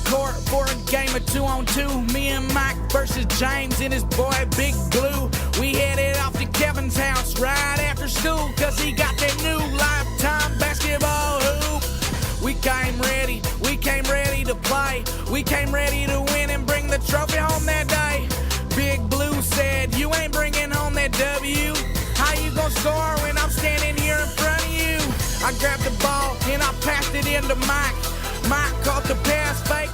Court for a game of 2-on-2. Me and Mike versus James and his boy Big Blue. We headed off to Kevin's house right after school, cause he got that new Lifetime basketball hoop. We came ready to play. We came ready to win and bring the trophy home that day. Big Blue said, you ain't bringing home that W. How you gonna score when I'm standing here in front of you? I grabbed the ball and I passed it into Mike. Mike caught the pass, fake,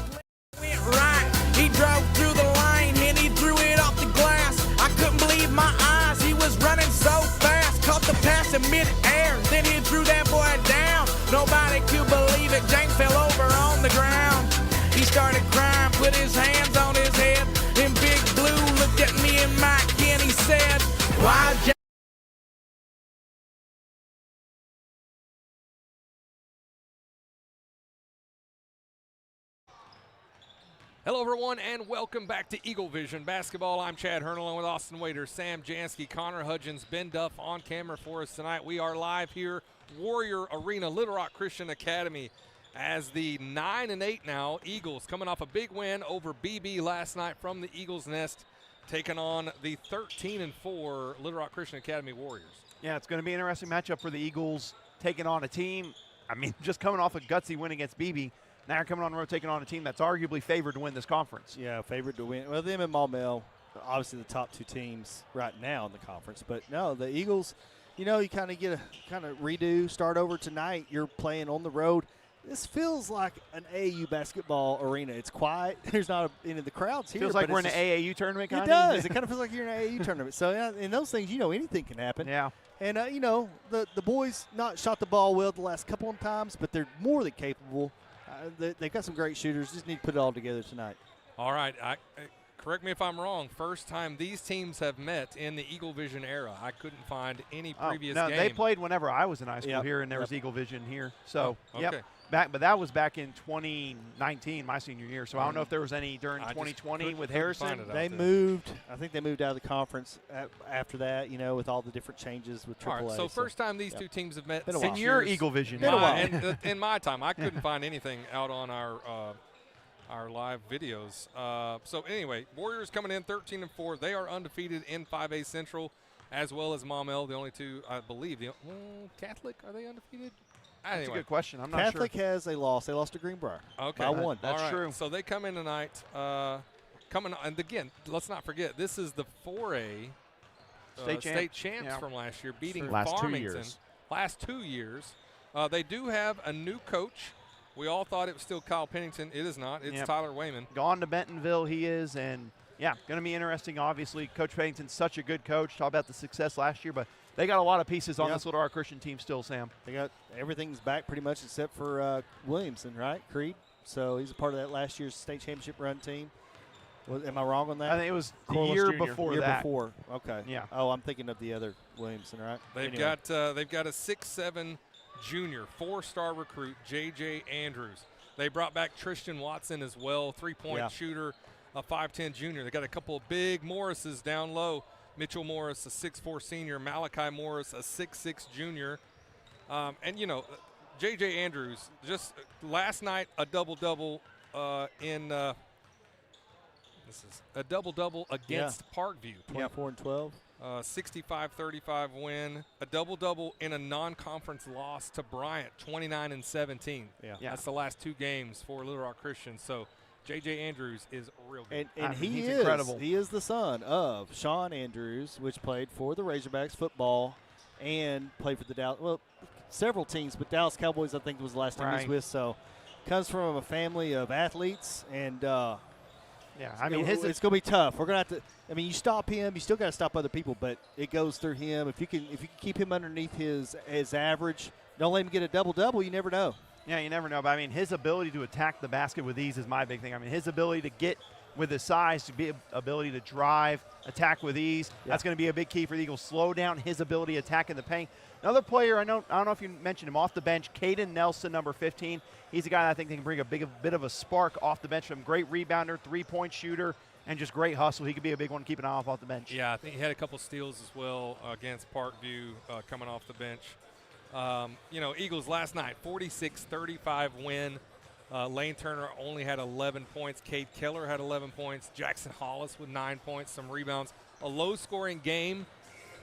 went right. He drove through the lane and he threw it off the glass. I couldn't believe my eyes, he was running so fast. Caught the pass in mid-air, then he threw that boy down. Nobody could believe it, James fell over on the ground. He started crying, put his hands on his head. Then Big Blue looked at me and Mike and he said, why James? Hello, everyone, and welcome back to Eaglevision Basketball. I'm Chad Hern, along with Austin Waiter, Sam Jansky, Connor Hudgens, Ben Duff on camera for us tonight. We are live here, Warrior Arena, Little Rock Christian Academy, as the 9-8 now Eagles coming off a big win over BB last night from the Eagles Nest, taking on the 13-4 Little Rock Christian Academy Warriors. Yeah, it's going to be an interesting matchup for the Eagles, taking on a team, just coming off a gutsy win against BB. Now you're coming on the road taking on a team that's arguably favored to win this conference. Yeah, favored to win. Well, them and Maumelle, obviously the top two teams right now in the conference. But no, the Eagles, you kind of redo, start over tonight. You're playing on the road. This feels like an AAU basketball arena. It's quiet. There's not any of the crowds here. Feels like we're in an AAU tournament. It does. It kind of feels like you're in an AAU tournament. So yeah, in those things, anything can happen. Yeah. And the boys not shot the ball well the last couple of times, but they're more than capable. They've got some great shooters. Just need to put it all together tonight. All right. Correct me if I'm wrong. First time these teams have met in the Eaglevision era. I couldn't find any previous game. No, they played whenever I was in high school here, and there was Eaglevision here. So, okay. But that was back in 2019, my senior year. So I don't know if there was any during 2020 with Harrison. They moved. I think they moved out of the conference after that, with all the different changes with AAA. All right, so first time these two teams have met. In your Eaglevision. In my time, I couldn't find anything out on our live videos. So anyway, Warriors coming in 13-4. They are undefeated in 5A Central, as well as Maumelle, the only two, I believe. Catholic, are they undefeated? That's a good question. I'm not sure. Catholic has a loss. They lost to Greenbrier. Okay. By one. That's true. So they come in tonight. And again, let's not forget, this is the 4A state champs from last year, beating Farmington. Last 2 years. They do have a new coach. We all thought it was still Kyle Pennington. It is not. It's Tyler Wayman. Gone to Bentonville, he is. And, going to be interesting, obviously. Coach Pennington's such a good coach. Talk about the success last year. But they got a lot of pieces on this Little Rock Christian team still, Sam. They got everything's back pretty much except for Williamson, right? Creed. So he's a part of that last year's state championship run team. Am I wrong on that? I think it was the year before that. Okay. Yeah. Oh, I'm thinking of the other Williamson, right? They've got a 6'7" junior, 4-star recruit, J.J. Andrews. They brought back Tristan Watson as well, 3-point shooter, a 5'10" junior. They got a couple of big Morrises down low. Mitchell Morris, a 6'4" senior. Malachi Morris, a 6'6" junior. And, J.J. Andrews, just last night a double-double this is a double-double against Parkview. 24-12. 65-35 win. A double-double in a non-conference loss to Bryant, 29-17. Yeah. That's the last 2 games for Little Rock Christian. So J.J. Andrews is real good. And he's incredible. He is the son of Sean Andrews, which played for the Razorbacks football and played for the Dallas, several teams, but Dallas Cowboys I think was the last team he was with. So comes from a family of athletes, and it's going to be tough. We're going to have to. You stop him, you still got to stop other people, but it goes through him. If you can keep him underneath his average, don't let him get a double-double. You never know. Yeah, you never know. But his ability to attack the basket with ease is my big thing. His ability to get with his size, to be ability to drive, attack with ease. Yeah. That's going to be a big key for the Eagles. Slow down his ability to attack in the paint. Another player, I don't know if you mentioned him, off the bench, Caden Nelson, number 15. He's a guy that I think they can bring a bit of a spark off the bench from him. Great rebounder, three-point shooter, and just great hustle. He could be a big one to keep an eye off the bench. Yeah, I think he had a couple steals as well against Parkview coming off the bench. Eagles last night, 46-35 win. Lane Turner only had 11 points. Cade Keller had 11 points. Jackson Hollis with 9 points, some rebounds. A low-scoring game,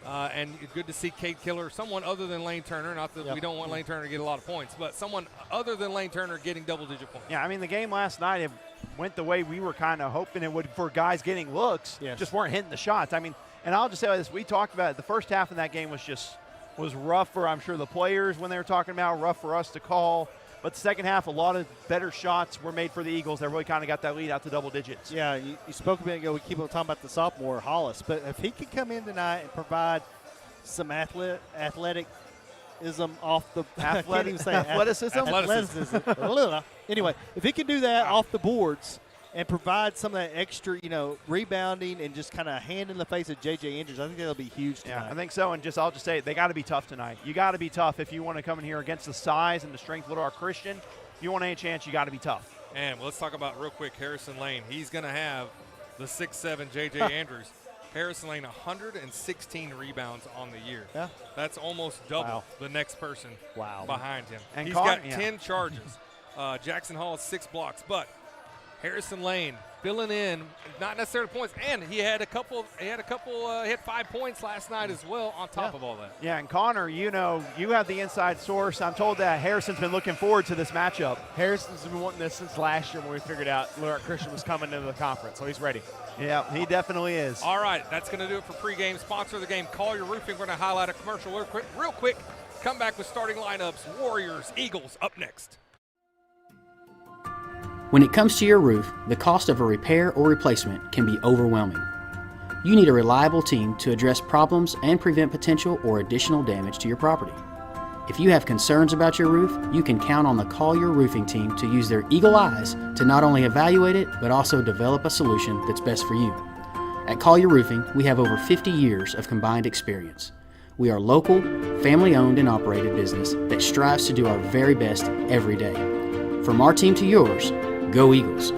and good to see Cade Keller, someone other than Lane Turner. Not that we don't want Lane Turner to get a lot of points, but someone other than Lane Turner getting double-digit points. Yeah, I mean, the game last night, it went the way we were kind of hoping it would for guys getting looks. Yes. Just weren't hitting the shots. I mean, and I'll just say this. We talked about it. The first half of that game was rough for, I'm sure, the players when they were talking about, rough for us to call. But the second half, a lot of better shots were made for the Eagles. They really kind of got that lead out to double digits. Yeah, you spoke a minute ago. We keep on talking about the sophomore, Hollis. But if he could come in tonight and provide some athleticism off the I can't even say it. Athleticism? Anyway, if he can do that off the boards and provide some of that extra, rebounding and just kind of hand in the face of J.J. Andrews, I think that'll be huge tonight. Yeah, I think so. And I'll just say, they got to be tough tonight. You got to be tough if you want to come in here against the size and the strength of Little Rock Christian. If you want any chance, you got to be tough. And let's talk about real quick Harrison Lane. He's going to have the 6'7" J.J. Andrews. Harrison Lane, 116 rebounds on the year. Yeah. That's almost double the next person behind him. And he's got 10 charges. Jackson Hall has 6 blocks. But Harrison Lane filling in, not necessarily points, and he had 5 points last night as well on top of all that. Yeah, and Connor, you have the inside source. I'm told that Harrison's been looking forward to this matchup. Harrison's been wanting this since last year when we figured out Little Rock Christian was coming into the conference, so he's ready. Yeah, he definitely is. All right, that's going to do it for pregame. Sponsor of the game, Call Your Roofing. We're going to highlight a commercial real quick. Come back with starting lineups. Warriors, Eagles up next. When it comes to your roof, the cost of a repair or replacement can be overwhelming. You need a reliable team to address problems and prevent potential or additional damage to your property. If you have concerns about your roof, you can count on the Call Your Roofing team to use their eagle eyes to not only evaluate it, but also develop a solution that's best for you. At Call Your Roofing, we have over 50 years of combined experience. We are local, family-owned and operated business that strives to do our very best every day. From our team to yours, go Eagles!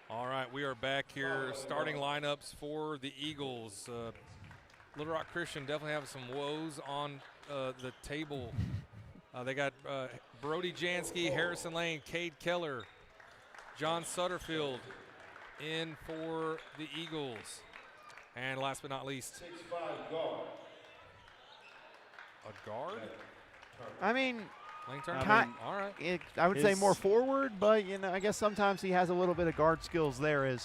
All right, we are back here. Starting lineups for the Eagles. Little Rock Christian definitely having some woes on the table. They got Brody Jansky, Harrison Lane, Cade Keller, John Sutterfield in for the Eagles. And last but not least, a guard? I mean, Lane Turner? All right. I would say more forward, but I guess sometimes he has a little bit of guard skills there.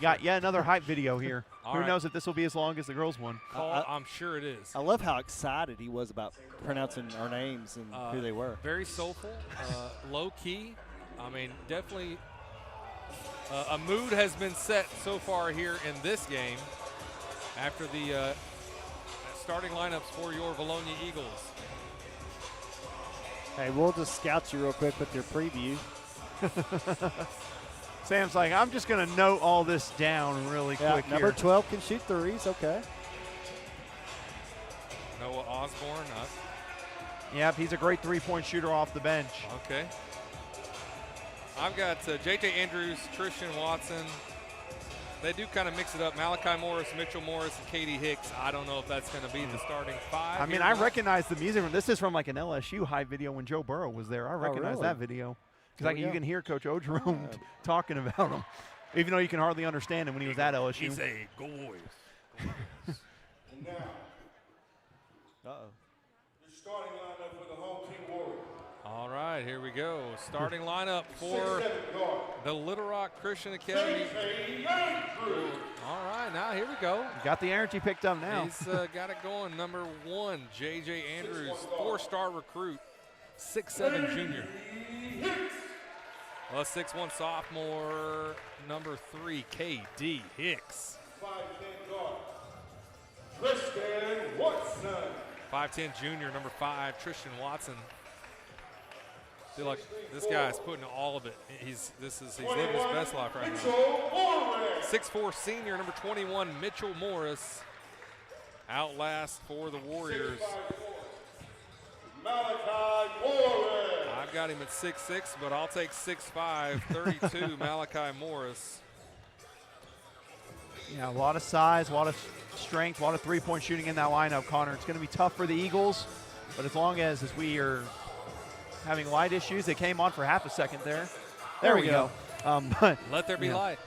Got another hype video here. Who knows if this will be as long as the girls one? I'm sure it is. I love how excited he was about pronouncing our names and who they were. Very soulful, low key. I mean, definitely a mood has been set so far here in this game after the starting lineups for your Vilonia Eagles. Hey, we'll just scout you real quick with your preview. Sam's like, I'm just going to note all this down really quick here. Number 12 can shoot threes, okay. Noah Osborne up. Yep, he's a great three-point shooter off the bench. Okay. I've got J.J. Andrews, Trishan Watson. They do kind of mix it up. Malachi Morris, Mitchell Morris, and Katie Hicks. I don't know if that's going to be the starting 5. I mean, I recognize the music. This is from like an LSU hype video when Joe Burrow was there. I recognize that video. Because you can hear Coach Ogeron talking about him, even though you can hardly understand him when he was at LSU. He said, "Go Warriors." And now, your starting lineup for the home team Warriors. All right, here we go. Starting lineup for the Little Rock Christian Academy. All right, now here we go. Got the energy picked up now. He's got it going. Number 1, J.J. Andrews, 4-star recruit, 6'7" junior. 6'1" sophomore, number 3, K.D. Hicks. 5'10" guard, Tristan Watson. 5'10" junior, number 5, Tristan Watson. Feel like this guy's putting all of it. He's living his best life right now. 6'4" senior, number 21, Mitchell Morris. Outlast for the Warriors. Malachi Morris. I've got him at 6'6", but I'll take 6'5", 32, Malachi Morris. Yeah, a lot of size, a lot of strength, a lot of three-point shooting in that lineup, Connor. It's going to be tough for the Eagles, but as long as we are having light issues, they came on for half a second there. There we go. But let there be light.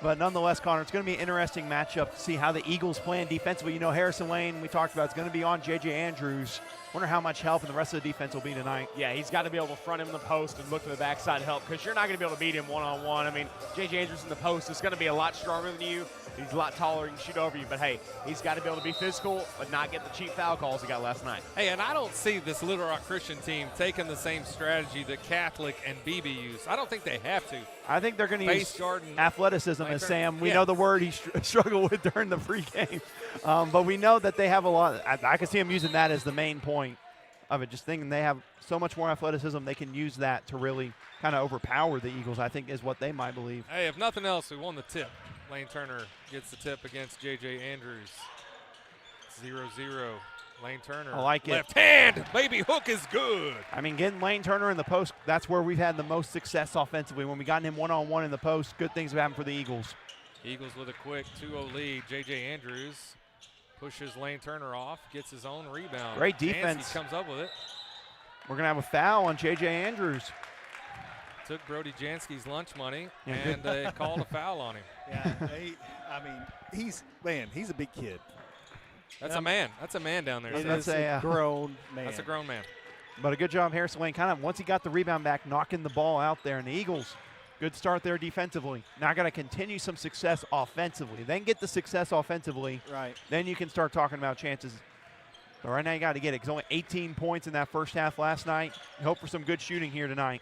But nonetheless, Connor, it's going to be an interesting matchup to see how the Eagles plan defensively. You know, Harrison Lane, we talked about, is going to be on J.J. Andrews. Wonder how much help and the rest of the defense will be tonight. Yeah, he's got to be able to front him in the post and look to the backside to help, because you're not going to be able to beat him one-on-one. I mean, J.J. Andrews in the post is going to be a lot stronger than you. He's a lot taller and can shoot over you. But, hey, he's got to be able to be physical but not get the cheap foul calls he got last night. Hey, and I don't see this Little Rock Christian team taking the same strategy that Catholic and BB use. I don't think they have to. I think they're going to use Jordan, athleticism, as Turner. Sam. We know the word he struggled with during the pregame. But we know that they have a lot. I can see them using that as the main point of it. Just thinking they have so much more athleticism, they can use that to really kind of overpower the Eagles, I think, is what they might believe. Hey, if nothing else, we won the tip. Lane Turner gets the tip against J.J. Andrews. 0-0. Lane Turner. I like it. Left hand. Baby hook is good. I mean, getting Lane Turner in the post, that's where we've had the most success offensively. When we got him one-on-one in the post, good things have happened for the Eagles. Eagles with a quick 2-0 lead. J.J. Andrews pushes Lane Turner off, gets his own rebound. Great defense. Nancy comes up with it. We're going to have a foul on J.J. Andrews. Took Brody Jansky's lunch money, Yeah, and they called a foul on him. Yeah, he's a big kid. That's a man. That's a man down there. That's Sam. a grown man. That's a grown man. But a good job, Harrison Lane. Kind of once he got the rebound back, knocking the ball out there. And the Eagles, good start there defensively. Now got to continue some success offensively. Then get the success offensively. Right. Then you can start talking about chances. But right now you got to get it. Because only 18 points in that first half last night. Hope for some good shooting here tonight.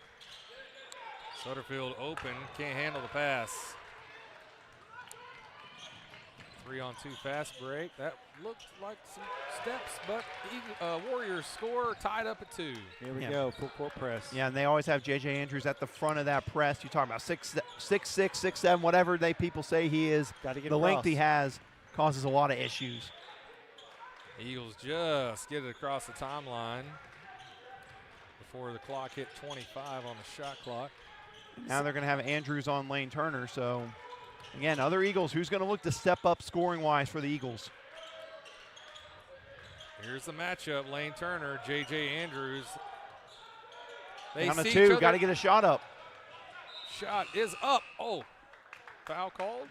Sutterfield open, can't handle the pass. 3-on-2 fast break. That looked like some steps, but Warriors score, tied up at 2. Here we go, full court press. Yeah, and they always have J.J. Andrews at the front of that press. You talk about 6'6", 6'7", whatever people say he is. Gotta get the length across. he has causes a lot of issues. Eagles just get it across the timeline before the clock hit 25 on the shot clock. Now they're going to have Andrews on Lane Turner. So, again, other Eagles, who's going to look to step up scoring-wise for the Eagles? Here's the matchup, Lane Turner, J.J. Andrews. They Down to see 2, got to get a shot up. Shot is up. Oh, foul called?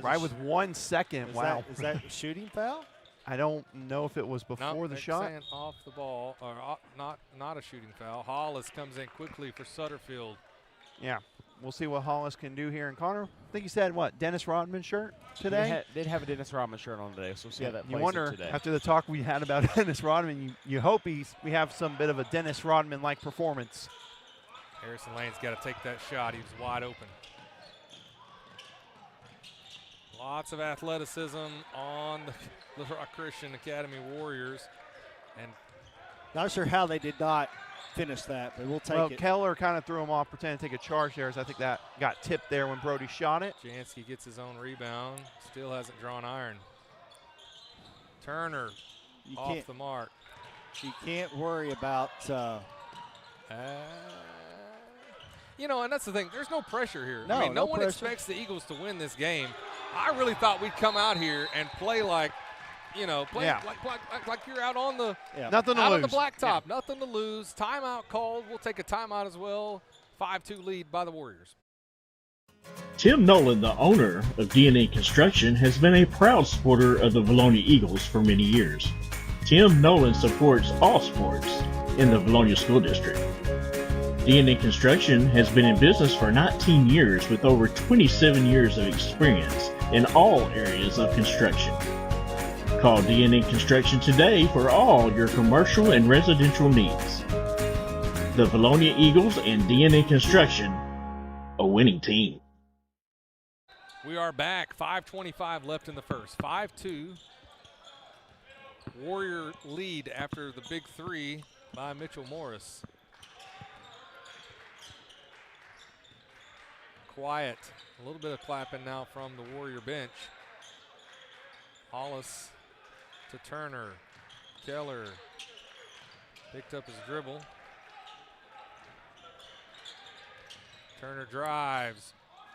Right with 1 second. Wow. Is that a shooting foul? I don't know if it was before the shot. Saying off the ball, or not a shooting foul. Hollis comes in quickly for Sutterfield. Yeah, we'll see what Hollis can do here. And Connor, I think you said, what, Dennis Rodman shirt today? They did have a Dennis Rodman shirt on today, so we'll see how that plays You wonder, today. after the talk we had about Dennis Rodman, you hope we have some bit of a Dennis Rodman-like performance. Harrison Lane's got to take that shot. He was wide open. Lots of athleticism on the Little Rock Christian Academy Warriors. And not sure how they did not finish that, but we'll take well, it. Keller kind of threw him off, pretending to take a charge there, as I think that got tipped there when Brody shot it. Jansky gets his own rebound. Still hasn't drawn iron. Turner off the mark. You can't worry about you know, and that's the thing. There's no pressure here. No, I mean, no one pressure. expects the Eagles to win this game. I really thought we'd come out here and play like, you know, like you're out on the Nothing to out lose. on the blacktop. Yeah. Nothing to lose. Timeout called. We'll take a timeout as well. 5-2 lead by the Warriors. Tim Nolan, the owner of DNA Construction, has been a proud supporter of the Vilonia Eagles for many years. Tim Nolan supports all sports in the Vilonia School District. DNA Construction has been in business for 19 years with over 27 years of experience in all areas of construction. Call DNA Construction today for all your commercial and residential needs. The Vilonia Eagles and DNA Construction, a winning team. We are back. 5:25 left in the first. 5-2. Warrior lead after the big three by Mitchell Morris. Quiet. A little bit of clapping now from the Warrior bench. Hollis to Turner. Keller picked up his dribble. Turner drives.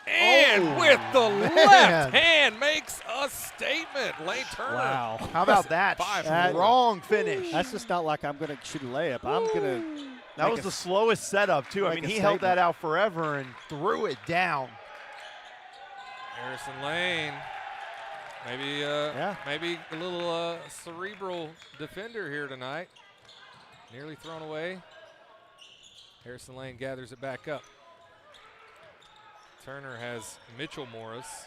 And with the left hand makes a statement. Lane Turner. Wow. How about that? Strong finish. That's just not like I'm going to shoot a layup. I'm going to. That was the slowest setup, too. I mean, he held that out forever and threw it down. Harrison Lane. Maybe maybe a little cerebral defender here tonight. Nearly thrown away. Harrison Lane gathers it back up. Turner has Mitchell Morris.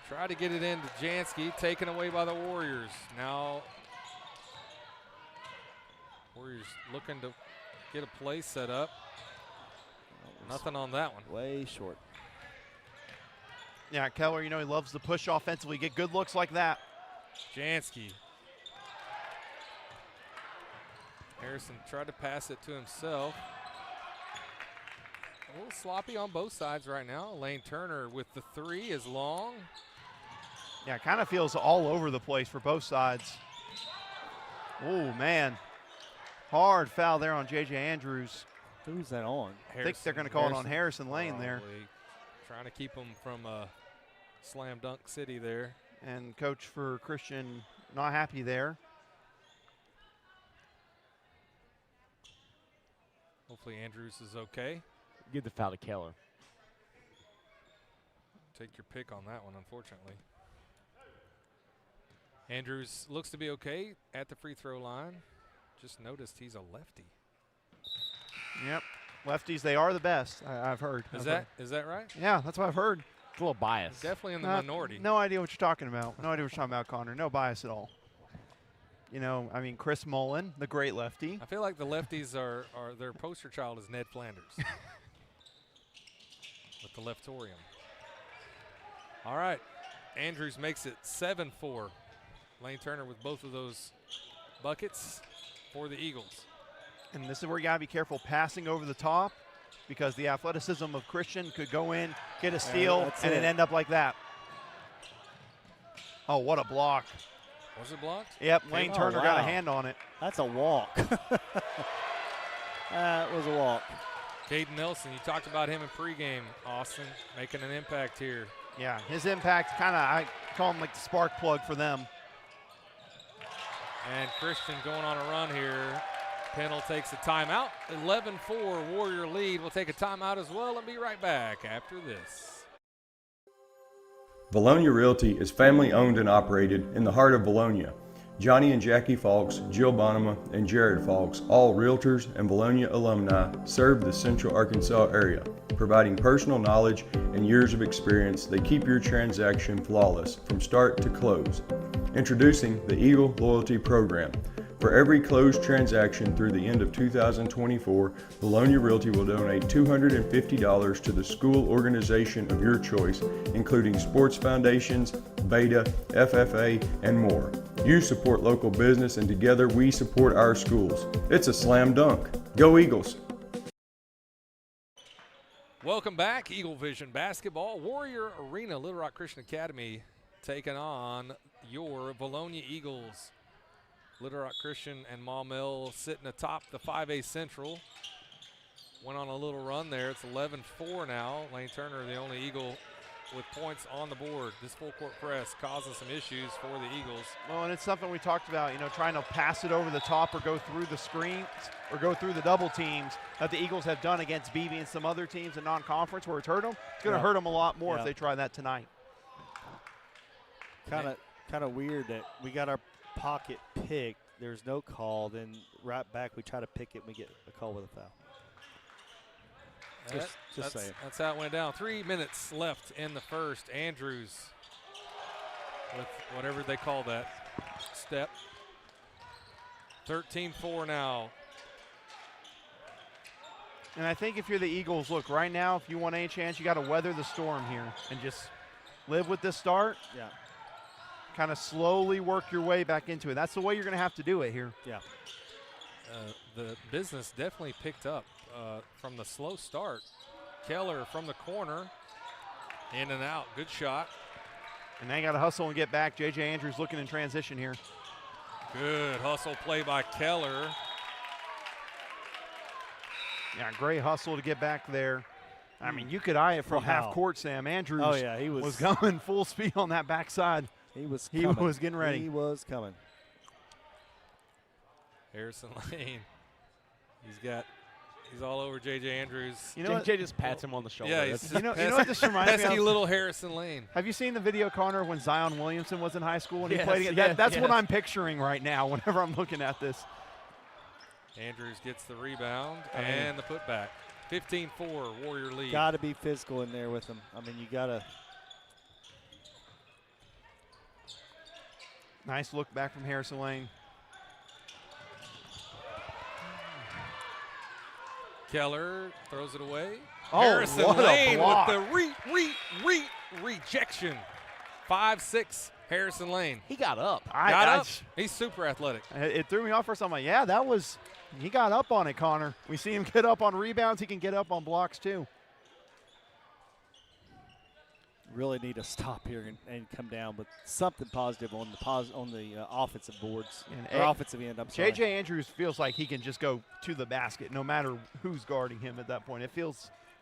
Try to get it into Jansky, taken away by the Warriors. Now Warriors looking to get a play set up. Nothing on that one. Way short. Yeah, Keller, you know, he loves to push offensively, get good looks like that. Jansky. Harrison tried to pass it to himself. A little sloppy on both sides right now. Lane Turner with the three is long. Yeah, kind of feels all over the place for both sides. Oh, man. Hard foul there on J.J. Andrews. Who's that on? I think they're going to call it on Harrison Lane there. Trying to keep him from slam dunk city there. And coach for Christian not happy there. Hopefully Andrews is okay. Give the foul to Keller. Take your pick on that one, unfortunately. Andrews looks to be okay at the free throw line. Just noticed he's a lefty. Yep. Lefties, they are the best, I've heard. Is that right? Yeah, that's what I've heard. It's a little bias. Definitely in the minority. No idea what you're talking about. No idea what you're talking about, Connor. No bias at all. You know, I mean, Chris Mullen, the great lefty. I feel like the lefties are their poster child is Ned Flanders. With the leftorium. All right. Andrews makes it 7-4. Lane Turner with both of those buckets for the Eagles. And this is where you got to be careful passing over the top because the athleticism of Christian could go in, get a steal, and it end up like that. Oh, what a block. Was it blocked? Yep, Lane Turner got a hand on it. That's a walk. That was a walk. Caden Nelson, you talked about him in pregame, Austin, making an impact here. Yeah, his impact kind of, I call him like the spark plug for them. And Christian going on a run here. Pennell takes a timeout. 11-4 Warrior lead. We'll take a timeout as well and be right back after this. Vilonia Realty is family owned and operated in the heart of Vilonia. Johnny and Jackie Falks, Jill Bonema, and Jared Falks, all realtors and Vilonia alumni, serve the Central Arkansas area. Providing personal knowledge and years of experience, they keep your transaction flawless from start to close. Introducing the Eagle Loyalty Program. For every closed transaction through the end of 2024, Vilonia Realty will donate $250 to the school organization of your choice, including sports foundations, Beta, FFA, and more. You support local business, and together we support our schools. It's a slam dunk. Go Eagles! Welcome back, Eaglevision basketball. Warrior Arena, Little Rock Christian Academy taking on your Vilonia Eagles. Little Rock Christian and Maumelle sitting atop the 5A Central. Went on a little run there. It's 11-4 now. Lane Turner, the only Eagle with points on the board. This full court press causing some issues for the Eagles. Well, and it's something we talked about, you know, trying to pass it over the top or go through the screens or go through the double teams that the Eagles have done against BB and some other teams in non-conference where it's hurt them. It's going to hurt them a lot more if they try that tonight. Kind of weird that we got our pocket picked. There's no call. Then right back we try to pick it and we get a call with a foul. Just saying. That's how it went down. 3 minutes left in the first. Andrews with whatever they call that step. 13-4 now. And I think if you're the Eagles, look, right now, if you want any chance, you got to weather the storm here and just live with this start. Yeah. Kind of slowly work your way back into it. That's the way you're going to have to do it here. Yeah. The business definitely picked up from the slow start. Keller from the corner, in and out, good shot. And they got to hustle and get back. J.J. Andrews looking in transition here. Good hustle play by Keller. Yeah, great hustle to get back there. I mean, you could eye it from half court, Sam. Andrews was going full speed on that backside. He was getting ready. He was coming. Harrison Lane. He's all over J.J. Andrews. You know, JJ just pats him on the shoulder. Yeah, he's you know what this reminds me pesky of? little Harrison Lane. Have you seen the video, Connor, when Zion Williamson was in high school and he Yes, played against? yes, That's yes. what I'm picturing right now whenever I'm looking at this. Andrews gets the rebound and the putback. 15-4, Warrior lead. Got to be physical in there with him. I mean, you got to. Nice look back from Harrison Lane. Keller throws it away. Oh, Harrison what a Lane block. with the rejection. 5'6", Harrison Lane. He got up. Got up. He's super athletic. It threw me off first. I'm like, yeah, that was – he got up on it, Connor. We see him get up on rebounds. He can get up on blocks too. Really need to stop here and come down with something positive on the offensive boards or offensive end. I'm sorry. J.J. Andrews feels like he can just go to the basket no matter who's guarding him at that point.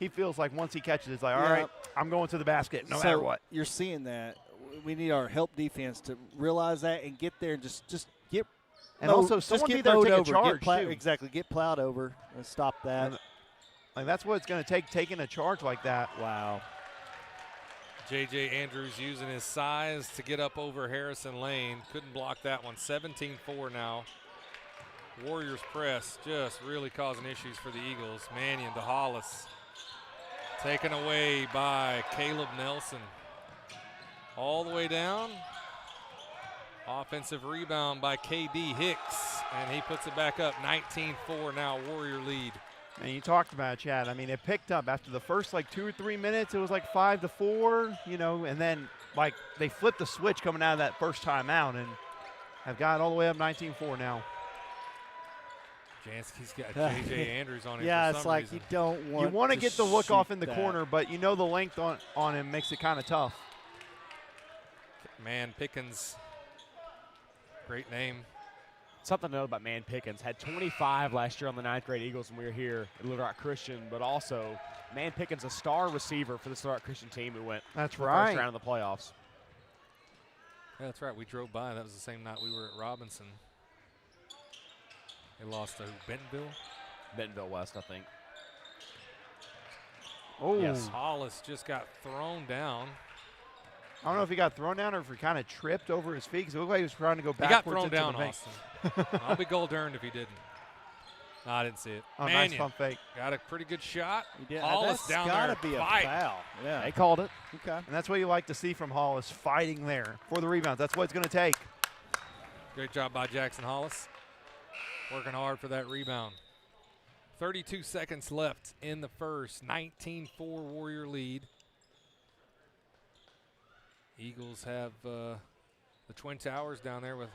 He feels like once he catches it, it's like, all right, I'm going to the basket no matter what. You're seeing that. We need our help defense to realize that and get there and just get. And also someone be there to take a charge too. Exactly, get plowed over and stop that. Like that's what it's going to take, taking a charge like that. Wow. J.J. Andrews using his size to get up over Harrison Lane. Couldn't block that one. 17-4 now. Warriors press just really causing issues for the Eagles. Mannion to Hollis. Taken away by Caleb Nelson. All the way down. Offensive rebound by K.D. Hicks. And he puts it back up. 19-4 now, Warrior lead. And you talked about it, Chad. I mean, it picked up after the first like 2 or 3 minutes. It was like 5-4, you know, and then like they flipped the switch coming out of that first timeout and have got all the way up 19-4 now. Jansky's got J.J. Andrews on him. Yeah, for it's some like reason. you don't want. You want to get the look off in the that. corner, but you know the length on him makes it kind of tough. Man Pickens, great name. Something to know about Man Pickens. Had 25 last year on the 9th grade Eagles when we were here at Little Rock Christian, but also Man Pickens, a star receiver for the Little Rock Christian team who went That's the right. first round of the playoffs. Yeah, that's right. We drove by. That was the same night we were at Robinson. They lost to Bentonville. Bentonville West, I think. Oh, Yes. Hollis just got thrown down. I don't know if he got thrown down or if he kind of tripped over his feet because it looked like he was trying to go He got backwards thrown into down, the paint. Austin. I'll be gold-earned if he didn't. No, I didn't see it. Oh, nice Mannion pump fake. got a pretty good shot. He did. Hollis That's down gotta there. be a Fight. foul. Yeah. They called it. Okay. And that's what you like to see from Hollis, fighting there for the rebounds. That's what it's going to take. Great job by Jackson Hollis. Working hard for that rebound. 32 seconds left in the first. 19-4 Warrior lead. Eagles have the Twin Towers down there with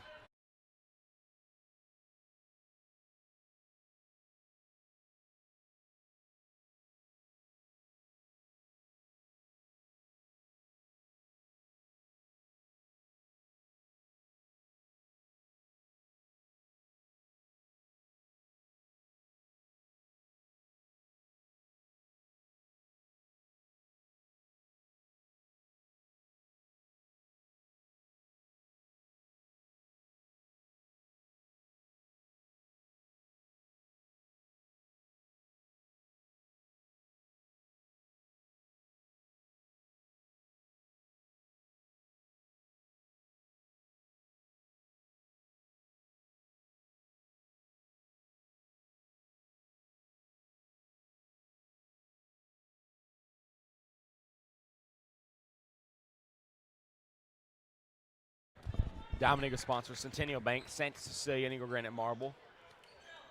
Diamond Eagle sponsors Centennial Bank, Santa Cecilia, and Eagle Granite Marble.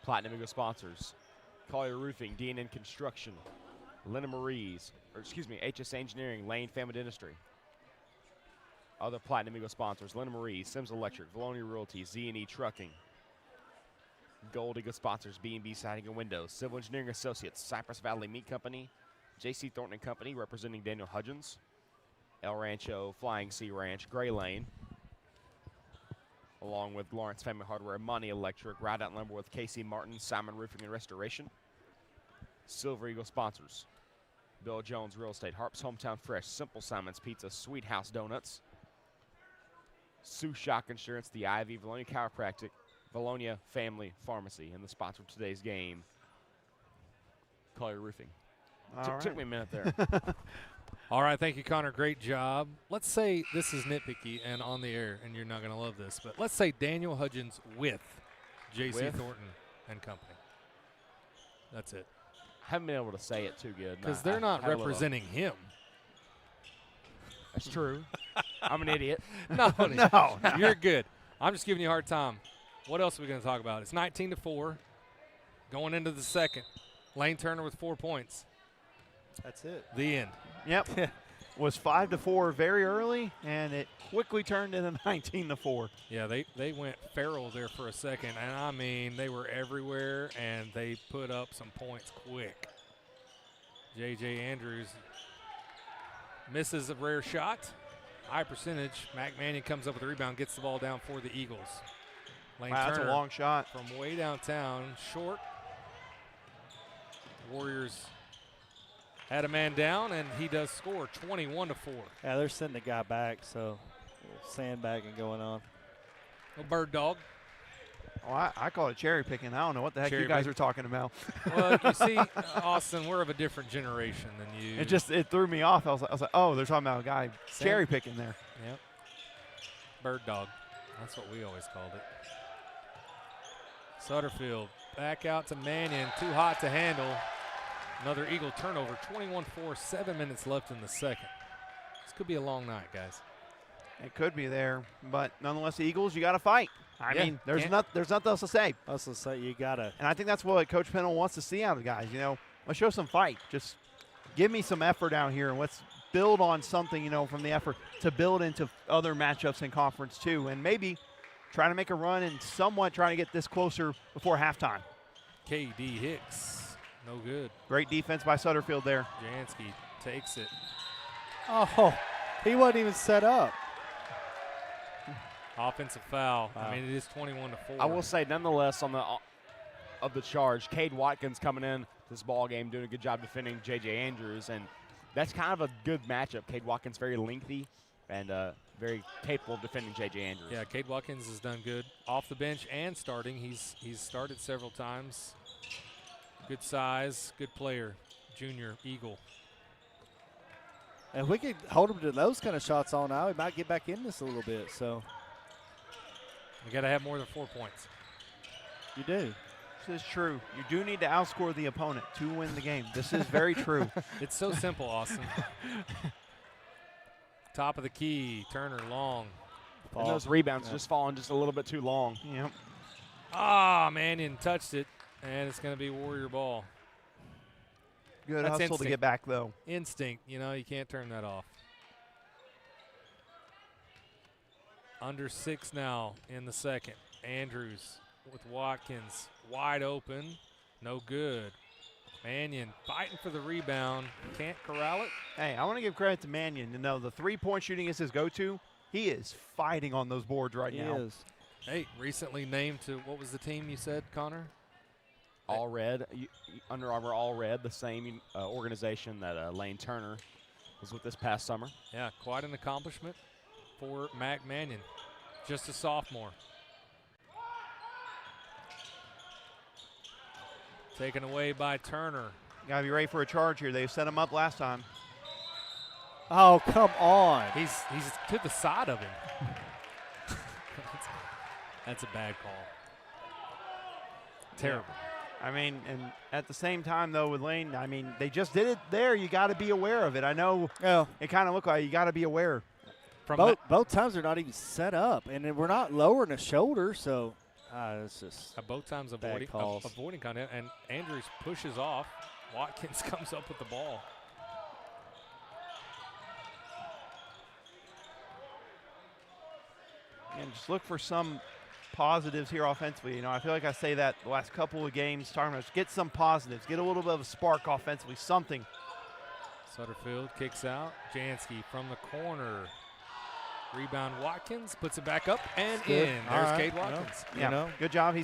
Platinum Eagle sponsors Collier Roofing, D&N Construction, Lena Marie's, HS Engineering, Lane Family Dentistry. Other Platinum Eagle sponsors, Lena Marie's, Sims Electric, Vilonia Realty, Z&E Trucking. Gold Eagle sponsors, B&B Siding and Windows, Civil Engineering Associates, Cypress Valley Meat Company, J.C. Thornton & Company, representing Daniel Hudgens, El Rancho, Flying Sea Ranch, Gray Lane, along with Lawrence Family Hardware, Money Electric, Ride Out Lumber with Casey Martin, Simon Roofing and Restoration. Silver Eagle sponsors, Bill Jones Real Estate, Harp's Hometown Fresh, Simple Simon's Pizza, Sweet House Donuts, Sioux Shock Insurance, The Ivy, Vilonia Chiropractic, Vilonia Family Pharmacy, and the sponsor of today's game, Collier Roofing. Took me a minute there. All right, thank you, Connor. Great job. Let's say this is nitpicky and on the air, and you're not going to love this, but let's say Daniel Hudgens with J.C. Thornton and Company. That's it. Haven't been able to say it too good. Because they're not representing him. That's true. I'm an idiot. No, you're good. I'm just giving you a hard time. What else are we going to talk about? It's 19-4 going into the second. Lane Turner with 4 points. That's it. The end. Yep. Was 5-4 very early, and it quickly turned into 19-4. Yeah, they went feral there for a second, and I mean they were everywhere, and they put up some points quick. J.J. Andrews misses a rare shot. High percentage. Mac Mannion comes up with the rebound, gets the ball down for the Eagles. Lane Turner, that's a long shot. From way downtown, short. Warriors had a man down, and he does score 21-4. Yeah, they're sending the guy back, so sandbagging going on. A bird dog. Oh, I call it cherry picking. I don't know what the heck Cherry you guys pick. are talking about. Well, you see, Austin, we're of a different generation than you. It threw me off. I was like, oh, they're talking about a guy Sam- cherry picking there. Yep. Bird dog. That's what we always called it. Sutterfield back out to Mannion. Too hot to handle. Another Eagle turnover. 21-4, 7 minutes left in the second. This could be a long night, guys. It could be there, but nonetheless, the Eagles, you got to fight. I mean, there's nothing else to say. Also say you got to. And I think that's what Coach Pennell wants to see out of the guys. You know, let's show some fight. Just give me some effort out here, and let's build on something, you know, from the effort to build into other matchups in conference too, and maybe try to make a run and somewhat try to get this closer before halftime. K.D. Hicks, no good. Great defense by Sutterfield there. Jansky takes it. Oh, he wasn't even set up. Offensive foul. Wow. I mean, it is 21-4. I will say, nonetheless, on the charge, Kade Watkins coming in this ball game, doing a good job defending J.J. Andrews, and that's kind of a good matchup. Kade Watkins very lengthy and very capable of defending J.J. Andrews. Yeah, Kade Watkins has done good off the bench and starting. He's started several times. Good size, good player, junior Eagle. And if we could hold him to those kind of shots all now, we might get back in this a little bit. So We got to have more than 4 points. you do. This is true. You do need to outscore the opponent to win the game. This is very true. It's so simple, Austin. Top of the key, Turner long. And those rebounds just falling just a little bit too long. Yep. Ah, Mannion touched it, and it's going to be Warrior ball. Good That's hustle instinct. to get back, though. Instinct, you know, you can't turn that off. Under 6 now in the second. Andrews with Watkins wide open, no good. Mannion fighting for the rebound, can't corral it. Hey, I want to give credit to Mannion. You know, the three-point shooting is his go-to. He is fighting on those boards right now. He is. Hey, recently named to, what was the team you said, Connor? All Red, Under Armour All Red, the same organization that Lane Turner was with this past summer. Yeah, quite an accomplishment for Mac Mannion, just a sophomore. Taken away by Turner. Got to be ready for a charge here. They set him up last time. Oh, come on. He's to the side of him. That's a bad call. Terrible. I mean, and at the same time, though, with Lane, I mean, they just did it there. You got to be aware of it. I know it kind of looked like you got to be aware. From Both times they're not even set up, and then we're not lowering a shoulder, so. It's just both times bad calls. avoiding contact, and Andrews pushes off. Watkins comes up with the ball. And just look for some positives here offensively. You know, I feel like I say that the last couple of games, talking about get some positives, get a little bit of a spark offensively, something. Sutterfield kicks out. Jansky from the corner. Rebound Watkins, puts it back up and in. There's Kade Watkins. Yeah, good job.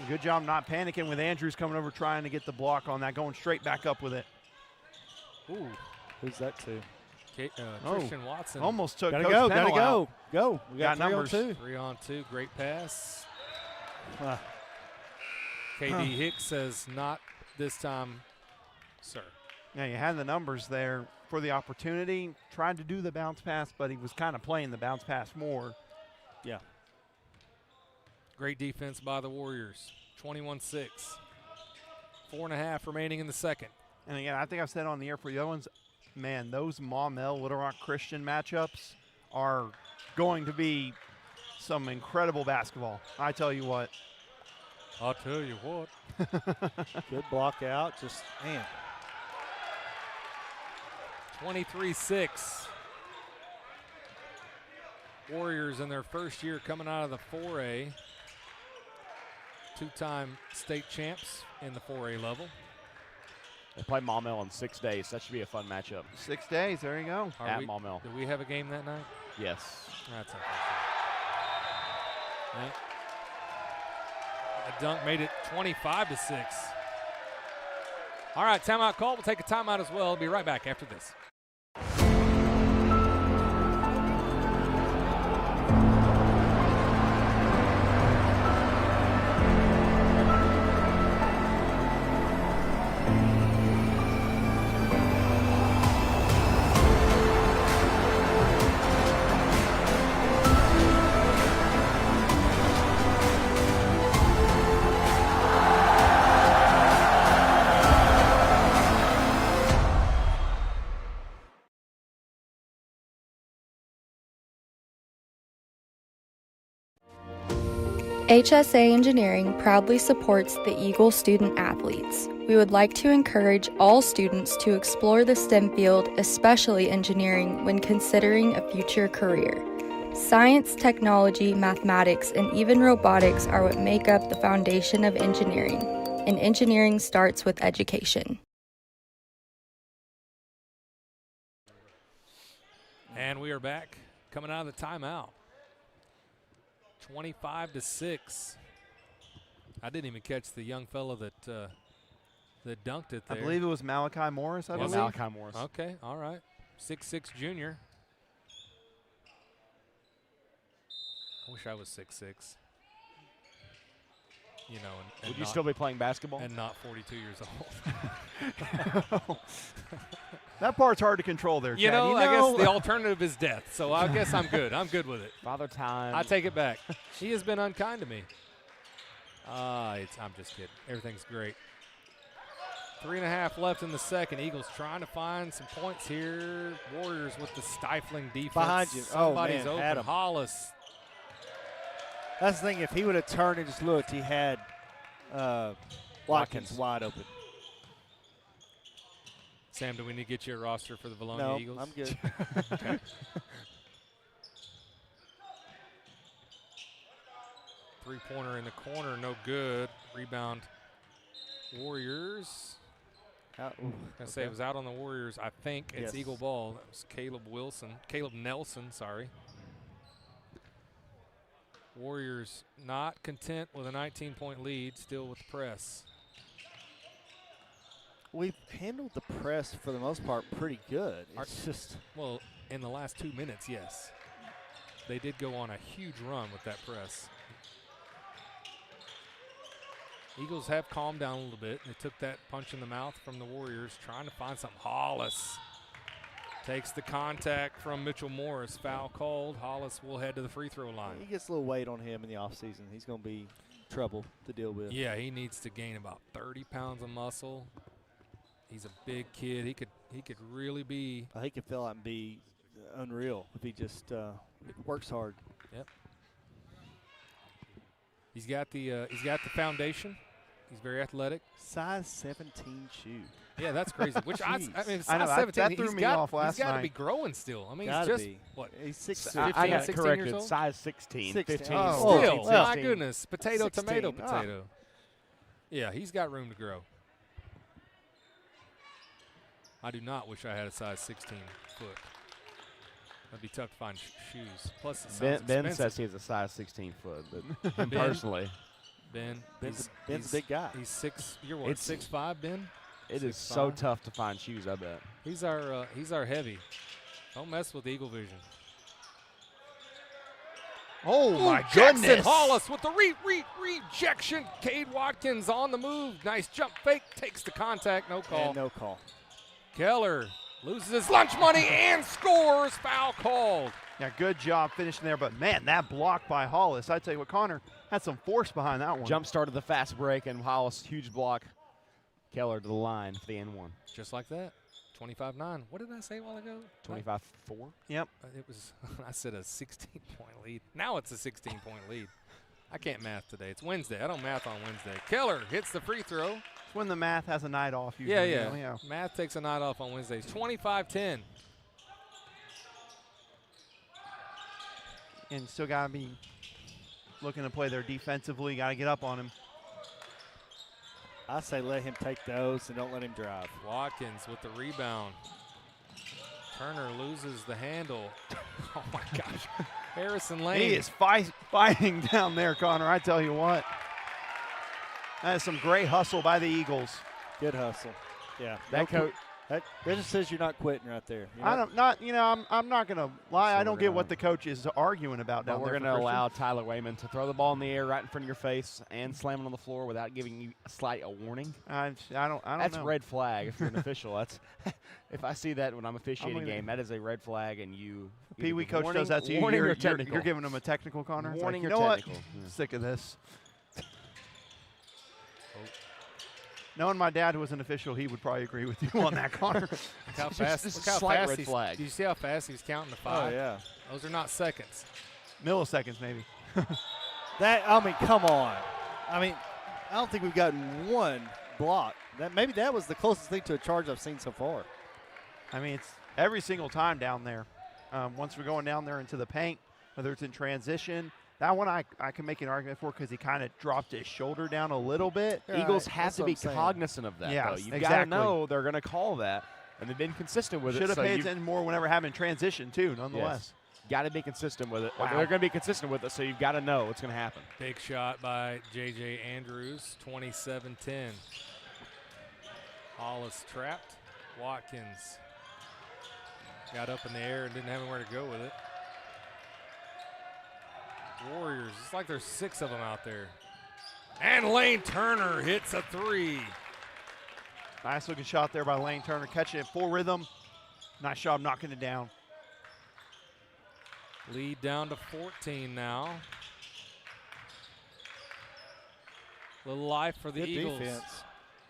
Good job not panicking with Andrews coming over trying to get the block on that, going straight back up with it. Ooh. Who's that to? Christian Watson. Almost took Gotta Coach go, Pennell gotta go. out. Go. We got numbers. 3 on 2. 3 on 2. Great pass. KD Hicks says not this time, sir. Yeah, you had the numbers there for the opportunity. Tried to do the bounce pass, but he was kind of playing the bounce pass more. Yeah. Great defense by the Warriors. 21-6. 4.5 remaining in the second. And again, I think I've said on the air for the other ones, man, those Maumelle Little Rock Christian matchups are going to be some incredible basketball. I tell you what. I'll tell you what. Good block out. Just, man. 23-6. Warriors in their first year coming out of the 4A. Two-time state champs in the 4A level. They play Maumelle in 6 days. That should be a fun matchup. 6 days, there you go. At Maumelle. Do we have a game that night? Yes. That's unfortunate. Yeah. That dunk made it 25-6. All right, timeout call. We'll take a timeout as well. We'll be right back after this. HSA Engineering proudly supports the Eagle student athletes. We would like to encourage all students to explore the STEM field, especially engineering, when considering a future career. Science, technology, mathematics, and even robotics are what make up the foundation of engineering, and engineering starts with education. And we are back, coming out of the timeout. 25-6. I didn't even catch the young fella that dunked it there. I believe it was Malachi Morris, I believe. Malachi Morris. Okay, all right. 6'6" junior. I wish I was 6'6". You know, and would you still be playing basketball? And not 42 years old. That part's hard to control there, Chad. You know, I guess the alternative is death, so I guess I'm good. I'm good with it. Father Time. I take it back. He has been unkind to me. I'm just kidding. Everything's great. 3.5 left in the second. Eagles trying to find some points here. Warriors with the stifling defense. Behind you. Somebody's man, open. Adam. Hollis. That's the thing. If he would have turned and just looked, he had Watkins wide open. Sam, do we need to get you a roster for the Vilonia Eagles? No, I'm good. Okay. Three-pointer in the corner, no good. Rebound, Warriors. I say it was out on the Warriors. I think it's Eagle ball. That was Caleb Nelson, sorry. Warriors not content with a 19-point lead, still with the press. We've handled the press for the most part pretty good. It's just well, in the last 2 minutes, yes. They did go on a huge run with that press. Eagles have calmed down a little bit. They took that punch in the mouth from the Warriors, trying to find something. Hollis takes the contact from Mitchell Morris. Foul called. Hollis will head to the free throw line. He gets a little weight on him in the offseason. He's going to be trouble to deal with. Yeah, he needs to gain about 30 pounds of muscle. He's a big kid. He could really be. He could fill out and be unreal if he just works hard. Yep. He's got the foundation. He's very athletic. Size 17 shoe. Yeah, that's crazy. Which I mean, size I know, 17. that threw me off last He's got to night. be growing still. I mean, Gotta he's just be. what? He's 6'6". 15, I got 16 corrected. years old? Size 16, 16. 15, Oh, Still, 16. my goodness, potato, 16. tomato, Oh. potato. Yeah, he's got room to grow. I do not wish I had a size 16 foot. That'd be tough to find shoes. Plus, it sounds Ben expensive. says he has a size 16 foot, but him Ben? personally, Ben's a he's big guy. He's 6. You're what? It's- 6'5", Ben. it is 6'5". so tough to find shoes, I bet. He's our heavy. Don't mess with Eaglevision. Oh, my Jackson goodness. Hollis with the rejection. Kade Watkins on the move. Nice jump fake. Takes the contact. No call. And no call. Keller loses his lunch money and scores. Foul called. Yeah, good job finishing there. But, man, that block by Hollis. I tell you what, Connor had some force behind that one. Jump started the fast break, and Hollis, huge block. Keller to the line for the N1. Just like that. 25-9. What did I say a while ago? 25-4. Yep. It was, I said a 16-point lead. Now it's a 16-point lead. I can't math today. It's Wednesday. I don't math on Wednesday. Keller hits the free throw. It's when the math has a night off usually. Yeah. You know, Math takes a night off on Wednesdays. 25-10. And still got to be looking to play there defensively. Got to get up on him. I say let him take those and don't let him drive. Watkins with the rebound. Turner loses the handle. Oh, my gosh. Harrison Lane. He is fighting down there, Connor. I tell you what. That is some great hustle by the Eagles. Good hustle. Yeah. That coach. That just says you're not quitting right there. You're I'm not gonna lie. So I don't we're get gonna- what the coach is arguing about But down we're there. going to for Christian. allow Tyler Wayman to throw the ball in the air right in front of your face and slam it on the floor without giving you a slight warning. I don't That's know. red flag if you're an official. That's if I see that when I'm officiating a gonna- game, that is a red flag, and you. Pee Wee either coach warning- does that to you. warning or You're technical. giving him a technical, Connor. It's Warning like, or you know what? technical. Yeah. Sick of this. Knowing my dad was an official, he would probably agree with you on that, Connor. Look how Just fast, a look how slight fast red he's, flag. Do you see how fast he's counting to 5? Oh, yeah. Those are not seconds. Milliseconds, maybe. Come on. I mean, I don't think we've gotten one block. Maybe that was the closest thing to a charge I've seen so far. I mean, it's every single time down there. Once we're going down there into the paint, whether it's in transition, that one I can make an argument for because he kind of dropped his shoulder down a little bit. Eagles Right, have that's to what be I'm saying. cognizant of that, Yeah, though. You've got to exactly. know they're going to call that, and they've been consistent with Should it. have So paid you've attention more whenever having transition, too, nonetheless. got to be consistent with it. Wow. They're going to be consistent with it, so you've got to know what's going to happen. Big shot by J.J. Andrews, 27-10. Hollis trapped. Watkins got up in the air and didn't have anywhere to go with it. Warriors, it's like there's 6 of them out there. And Lane Turner hits a 3. Nice looking shot there by Lane Turner, catching it full rhythm. Nice job knocking it down. Lead down to 14 now. Little life for the Good Eagles. defense.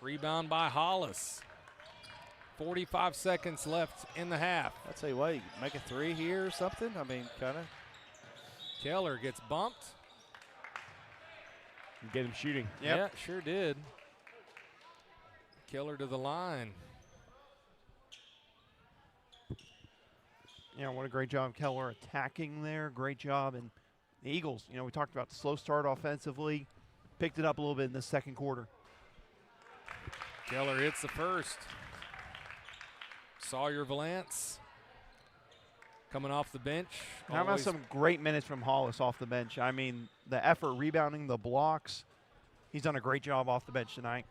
Rebound by Hollis. 45 seconds left in the half. I'll tell you what, you make a 3 here or something. I mean, kind of. Keller gets bumped. Get him shooting. Yep. Yeah, sure did. Keller to the line. Yeah, what a great job Keller attacking there. Great job. And the Eagles, we talked about the slow start offensively. Picked it up a little bit in the second quarter. Keller hits the first. Sawyer Valance coming off the bench. How about some great minutes from Hollis off the bench? I mean, the effort rebounding, the blocks. He's done a great job off the bench tonight.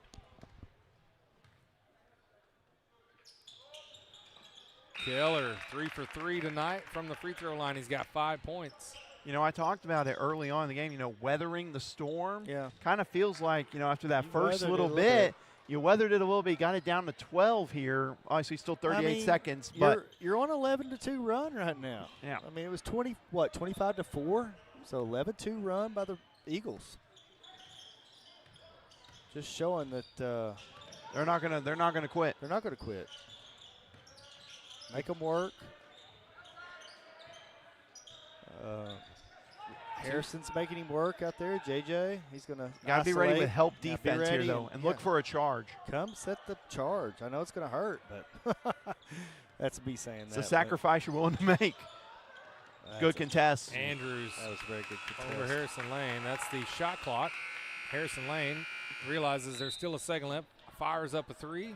Keller 3 for 3 tonight from the free throw line. He's got 5 points. I talked about it early on in the game, weathering the storm. Yeah. Kind of feels like, after that You first weathered little it a little bit, you weathered it a little bit, got it down to 12 here. Obviously still 38 seconds, but you're on 11-2 run right now. Yeah. I mean, it was 25-4, so 11-2 run by the Eagles. Just showing that they're not gonna quit. they're not going to quit. Make them work. Harrison's making him work out there. JJ, he's going to Got to be ready with help Gotta be defense here, ready though, and look for a charge. Come set the charge. I know it's going to hurt, but that's me saying it's that. a sacrifice you're willing to make. Good contest. Andrews That was a very good contest. over Harrison Lane. That's the shot clock. Harrison Lane realizes there's still a second left. Fires up a three.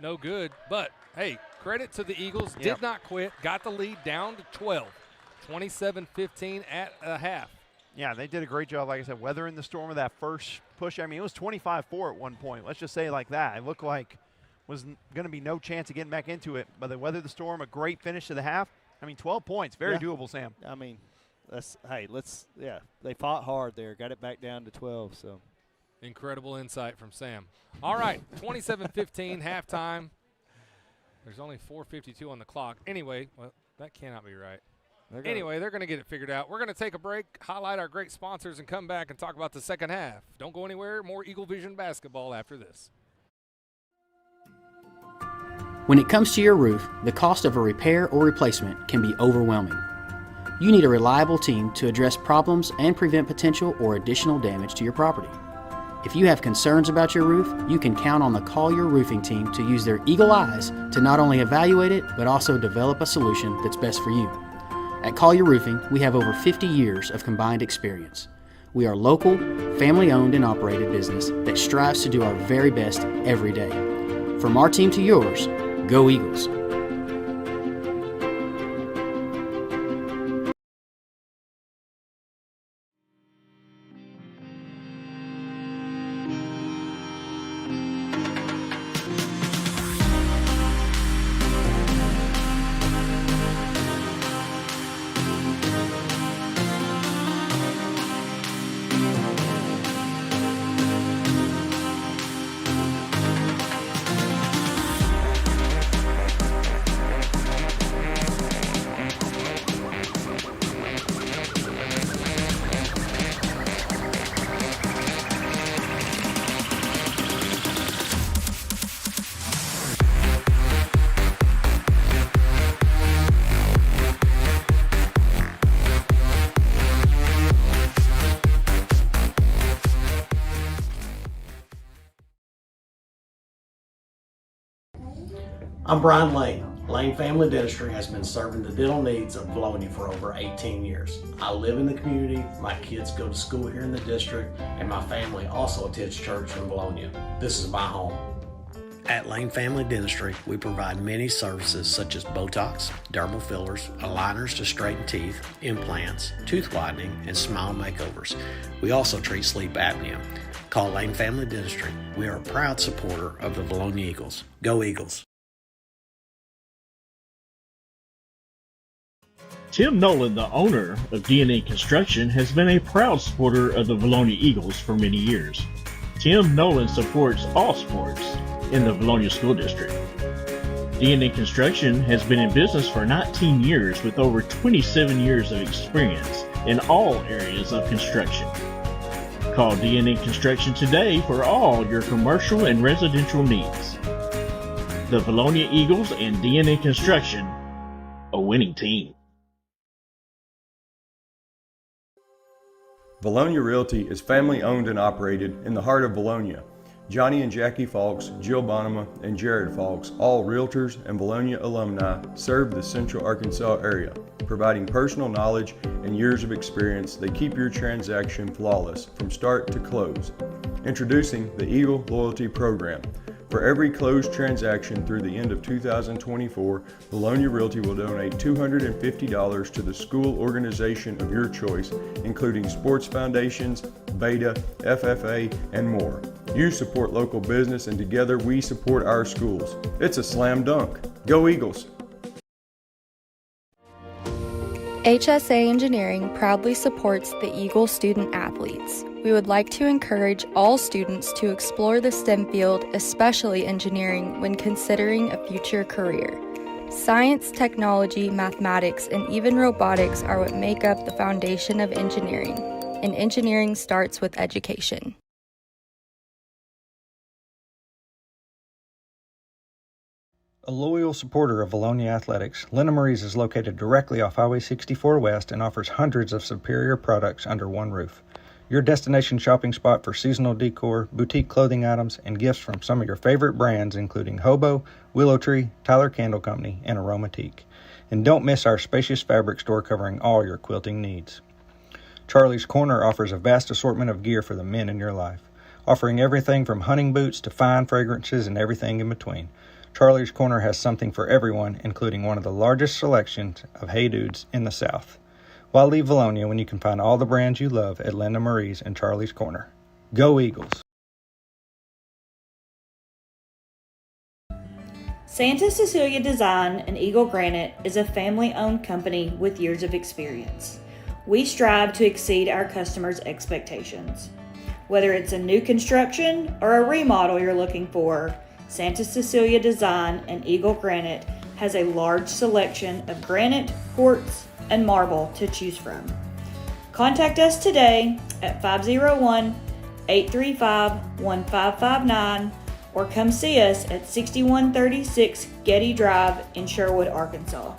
No good. But, hey, credit to the Eagles. Did not quit. Got the lead down to 12. 27-15 at a half. Yeah, they did a great job, like I said, weathering the storm of that first push. I mean, it was 25-4 at one point. Let's just say it like that. It looked like was going to be no chance of getting back into it, but they weathered the storm. A great finish to the half. I mean, 12 points. Very doable, Sam. I mean, they fought hard there. Got it back down to 12, so. Incredible insight from Sam. All right, 27-15, halftime. There's only 4:52 on the clock. Anyway, well, that cannot be right. Anyway, they're going to get it figured out. We're going to take a break, highlight our great sponsors, and come back and talk about the second half. Don't go anywhere. More Eaglevision basketball after this. When it comes to your roof, the cost of a repair or replacement can be overwhelming. You need a reliable team to address problems and prevent potential or additional damage to your property. If you have concerns about your roof, you can count on the Collier Roofing team to use their eagle eyes to not only evaluate it, but also develop a solution that's best for you. At Collier Roofing, we have over 50 years of combined experience. We are local, family-owned and operated business that strives to do our very best every day. From our team to yours, go Eagles! I'm Brian Lane. Lane Family Dentistry has been serving the dental needs of Vilonia for over 18 years. I live in the community, my kids go to school here in the district, and my family also attends church in Vilonia. This is my home. At Lane Family Dentistry, we provide many services such as Botox, dermal fillers, aligners to straighten teeth, implants, tooth whitening, and smile makeovers. We also treat sleep apnea. Call Lane Family Dentistry. We are a proud supporter of the Vilonia Eagles. Go Eagles! Tim Nolan, the owner of D&A Construction, has been a proud supporter of the Vilonia Eagles for many years. Tim Nolan supports all sports in the Vilonia School District. D&A Construction has been in business for 19 years with over 27 years of experience in all areas of construction. Call D&A Construction today for all your commercial and residential needs. The Vilonia Eagles and D&A Construction, a winning team. Vilonia Realty is family owned and operated in the heart of Vilonia. Johnny and Jackie Falks, Jill Bonema, and Jared Falks, all realtors and Vilonia alumni, serve the Central Arkansas area. Providing personal knowledge and years of experience, they keep your transaction flawless from start to close. Introducing the Eagle Loyalty Program. For every closed transaction through the end of 2024, Vilonia Realty will donate $250 to the school organization of your choice, including sports foundations, Beta, FFA, and more. You support local business, and together we support our schools. It's a slam dunk. Go Eagles! HSA Engineering proudly supports the Eagle student athletes. We would like to encourage all students to explore the STEM field, especially engineering, when considering a future career. Science, technology, mathematics, and even robotics are what make up the foundation of engineering, and engineering starts with education. A loyal supporter of Vilonia Athletics, Linda Marie's is located directly off Highway 64 West and offers hundreds of superior products under one roof. Your destination shopping spot for seasonal decor, boutique clothing items, and gifts from some of your favorite brands including Hobo, Willow Tree, Tyler Candle Company, and Aromatique. And don't miss our spacious fabric store covering all your quilting needs. Charlie's Corner offers a vast assortment of gear for the men in your life, offering everything from hunting boots to fine fragrances and everything in between. Charlie's Corner has something for everyone, including one of the largest selections of Hey Dudes in the South. Why leave Vilonia when you can find all the brands you love at Linda Marie's and Charlie's Corner? Go Eagles! Santa Cecilia Design and Eagle Granite is a family-owned company with years of experience. We strive to exceed our customers' expectations. Whether it's a new construction or a remodel you're looking for, Santa Cecilia Design and Eagle Granite has a large selection of granite, quartz, and marble to choose from. Contact us today at 501-835-1559 or come see us at 6136 Getty Drive in Sherwood, Arkansas.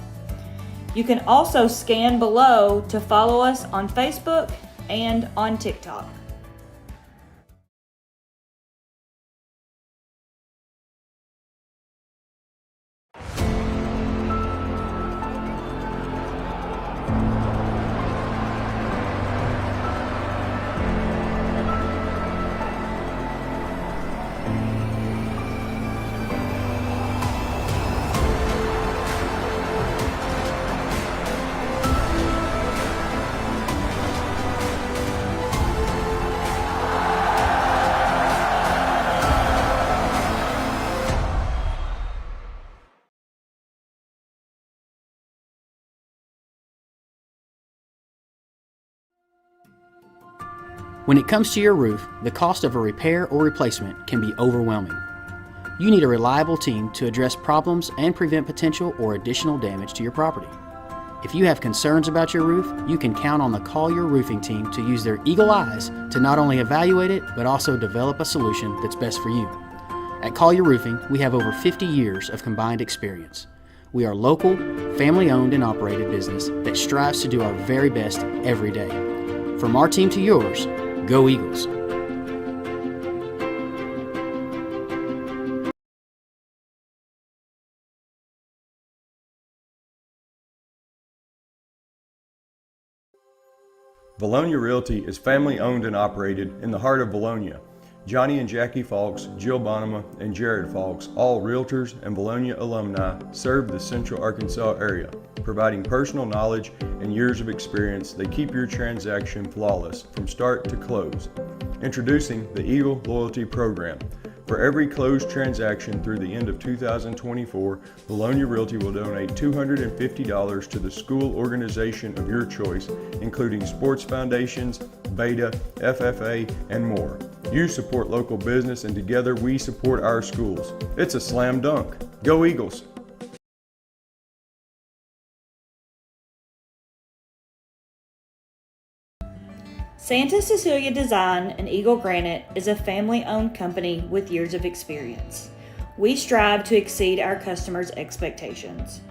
You can also scan below to follow us on Facebook and on TikTok. When it comes to your roof, the cost of a repair or replacement can be overwhelming. You need a reliable team to address problems and prevent potential or additional damage to your property. If you have concerns about your roof, you can count on the Collier Roofing team to use their eagle eyes to not only evaluate it, but also develop a solution that's best for you. At Collier Roofing, we have over 50 years of combined experience. We are local, family-owned and operated business that strives to do our very best every day. From our team to yours, go Eagles! Vilonia Realty is family owned and operated in the heart of Vilonia. Johnny and Jackie Falks, Jill Bonema, and Jared Falks, all realtors and Vilonia alumni, serve the Central Arkansas area. Providing personal knowledge and years of experience, they keep your transaction flawless from start to close. Introducing the Eagle Loyalty Program. For every closed transaction through the end of 2024, Vilonia Realty will donate $250 to the school organization of your choice, including sports foundations, Beta, FFA, and more. You support local business, and together we support our schools. It's a slam dunk. Go Eagles! Santa Cecilia Design and Eagle Granite is a family-owned company with years of experience. We strive to exceed our customers' expectations.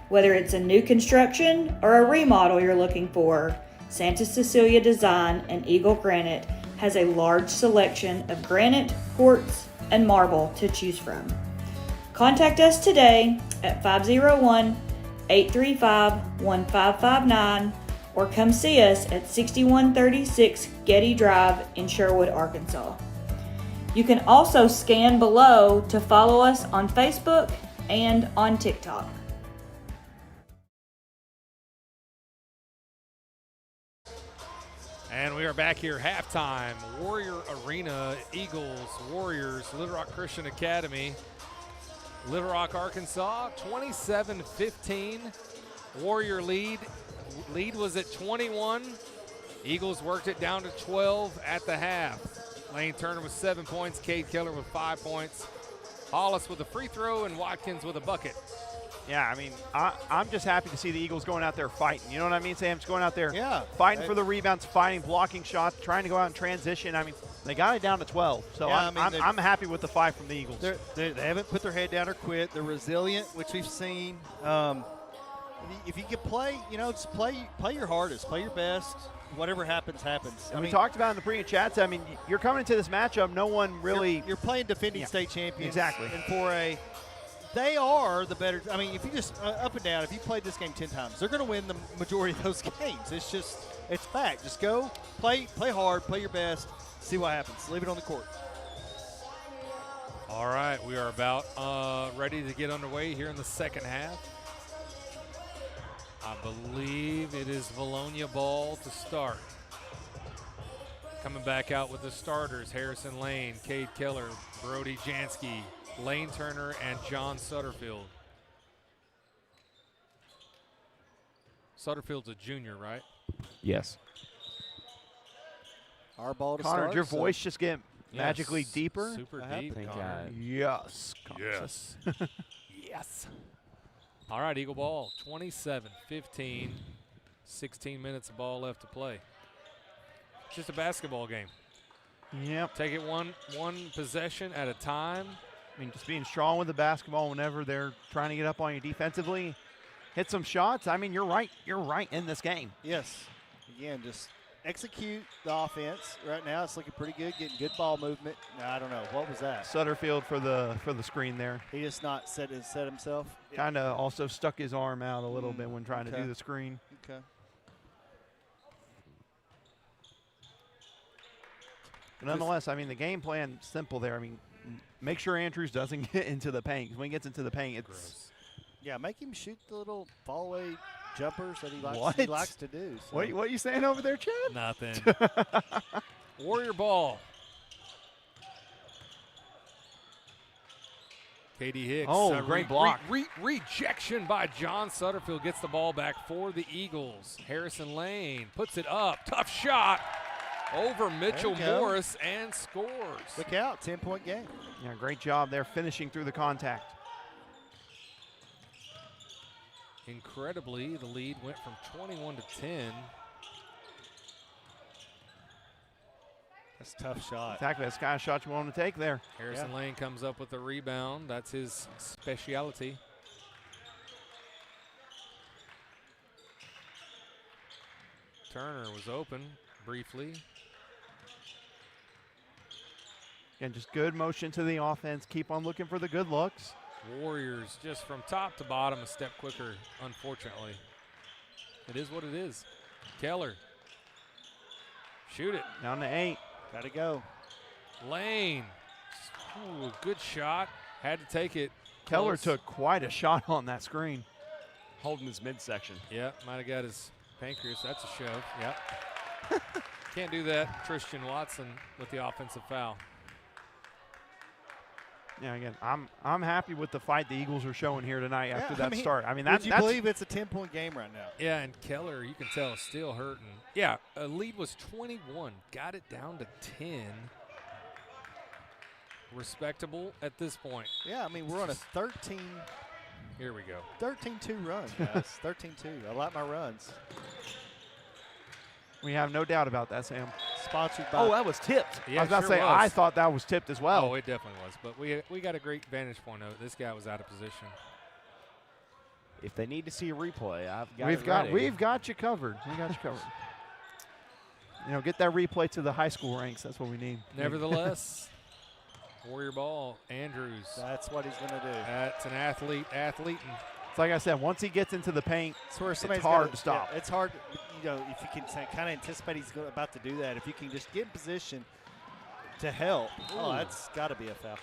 Whether it's a new construction or a remodel you're looking for, Santa Cecilia Design and Eagle Granite has a large selection of granite, quartz, and marble to choose from. Contact us today at 501-835-1559 or come see us at 6136 Getty Drive in Sherwood, Arkansas. You can also scan below to follow us on Facebook and on TikTok. And we are back here, halftime, Warrior Arena, Eagles, Warriors, Little Rock Christian Academy, Little Rock, Arkansas, 27-15, Warrior lead. Lead was at 21. Eagles worked it down to 12 at the half. Lane Turner with 7 points, Cade Keller with 5 points, Hollis with a free throw, and Watkins with a bucket. Yeah, I mean, I'm just happy to see the Eagles going out there fighting. You know what I mean, Sam? Just going out there Yeah. fighting for the rebounds, fighting, blocking shots, trying to go out and transition. I mean, they got it down to 12. So Yeah, I'm happy with the fight from the Eagles. They haven't put their head down or quit. They're resilient, which we've seen. If you can play, just play your hardest, play your best. Whatever happens, happens. And we talked about in the pre chats. I mean, you're coming into this matchup. No one really. You're playing defending state champions. Exactly. In 4A. They are the better. I mean, if you just up and down, if you played this game 10 times, they're going to win the majority of those games. It's fact. Just go play hard, play your best, see what happens. Leave it on the court. All right, we are about ready to get underway here in the second half. I believe it is Vilonia ball to start. Coming back out with the starters, Harrison Lane, Cade Keller, Brody Jansky, Lane Turner, and John Sutterfield. Sutterfield's a junior, right? Yes. Our ball to Connor, start. did your voice just get magically Yes, deeper? Super I deep, think Connor. Yes. Yes. Yes. All right, Eagle ball, 27-15, 16 minutes of ball left to play. Just a basketball game. Yep. Take it one possession at a time. I mean, just being strong with the basketball whenever they're trying to get up on you defensively. Hit some shots. I mean, you're right. You're right in this game. Yes. Again, just execute the offense. Right now, it's looking pretty good, getting good ball movement. No, I don't know. What was that? Sutterfield for the screen there. He just not set himself. Kind of also stuck his arm out a little bit when trying to do the screen. Okay. But nonetheless, I mean, the game plan simple there. I mean, make sure Andrews doesn't get into the paint. 'Cause when he gets into the paint, it's Gross. Yeah, make him shoot the little fall away jumpers that he What? likes to do. So. What are you saying over there, Chad? Nothing. Warrior ball. Katie Hicks. Oh, great block. Rejection by John Sutterfield gets the ball back for the Eagles. Harrison Lane puts it up. Tough shot over Mitchell Morris and scores. Look out, 10-point game. Yeah, great job there finishing through the contact. Incredibly, the lead went from 21 to 10. That's a tough shot. Exactly, that's the kind of shot you want him to take there. Harrison Lane comes up with the rebound. That's his specialty. Turner was open briefly. And just good motion to the offense. Keep on looking for the good looks. Warriors just from top to bottom a step quicker, unfortunately. It is what it is. Keller. Shoot it. Down to 8. Got to go. Lane. Ooh, good shot. Had to take it. Keller Close. took quite a shot on that screen. Holding his midsection. Yeah, might have got his pancreas. That's a shove. Yep. Can't do that. Tristan Watson with the offensive foul. Yeah, again, I'm happy with the fight the Eagles are showing here tonight after that mean, start. I mean, would you believe it's a 10-point game right now? Yeah, and Keller, you can tell, is still hurting. Yeah, a lead was 21. Got it down to 10. Respectable at this point. Yeah, I mean, we're on a 13. Here we go. 13-2 run, guys. 13-2. I like my runs. We have no doubt about that, Sam. Sponsored by. Oh, that was tipped. Yeah, I was about to sure say, was. I thought that was tipped as well. Oh, it definitely was. But we got a great vantage point of it. This guy was out of position. If they need to see a replay, We've got you covered. We got you covered. You know, get that replay to the high school ranks. That's what we need. Nevertheless, Warrior ball, Andrews. That's what he's going to do. That's an athlete. It's like I said, once he gets into the paint, It's where it's somebody's hard gotta- to stop. yeah, it's hard, if you can kind of anticipate he's about to do that. If you can just get in position to help, that's got to be a foul.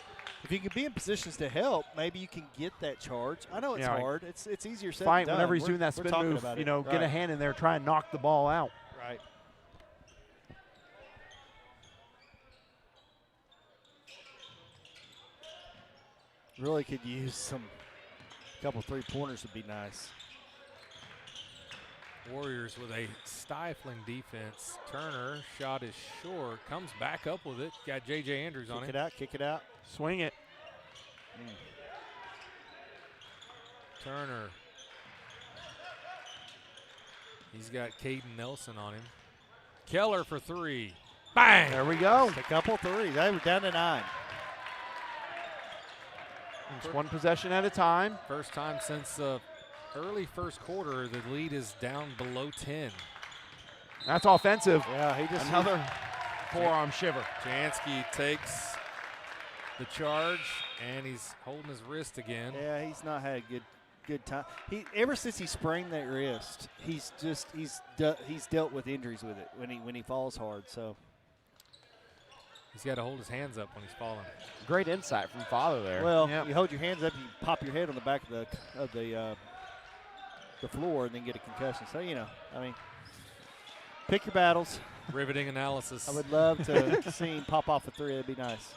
If you can be in positions to help, maybe you can get that charge. I know it's hard. It's easier said Fight than done. whenever he's We're- doing that we're spin talking move, about you it. know, get a Right. hand in there, try and knock the ball out. Right. Really could use a couple 3-pointers would be nice. Warriors with a stifling defense. Turner shot is short. Comes back up with it. Got J.J. Andrews on Kick it. it out. Swing it. Turner. He's got Caden Nelson on him. Keller for three. Bang! There we go. A couple threes. They were down to 9. It's one possession at a time. First time since early first quarter, the lead is down below 10. That's offensive. Yeah, he just Another forearm shiver. Jansky takes the charge, and he's holding his wrist again. Yeah, he's not had a good time. Ever since he sprained that wrist, he's dealt with injuries with it when he falls hard. So he's got to hold his hands up when he's falling. Great insight from Father there. well, you hold your hands up, you pop your head on the back of the floor, and then get a concussion. So I mean, pick your battles. Riveting analysis. I would love to see him pop off a three. That'd be nice.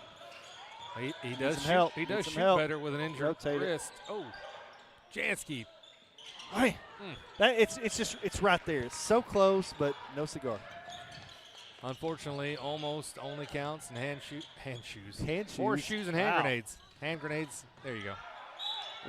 He does shoot. Help. He does some shoot help. better with an injured Rotate it. wrist. Oh, Jansky. Hey, it's right there. It's so close, but no cigar. Unfortunately, almost only counts in hand shoes. Hand Or shoes. shoes and hand Wow. grenades. Hand grenades. There you go.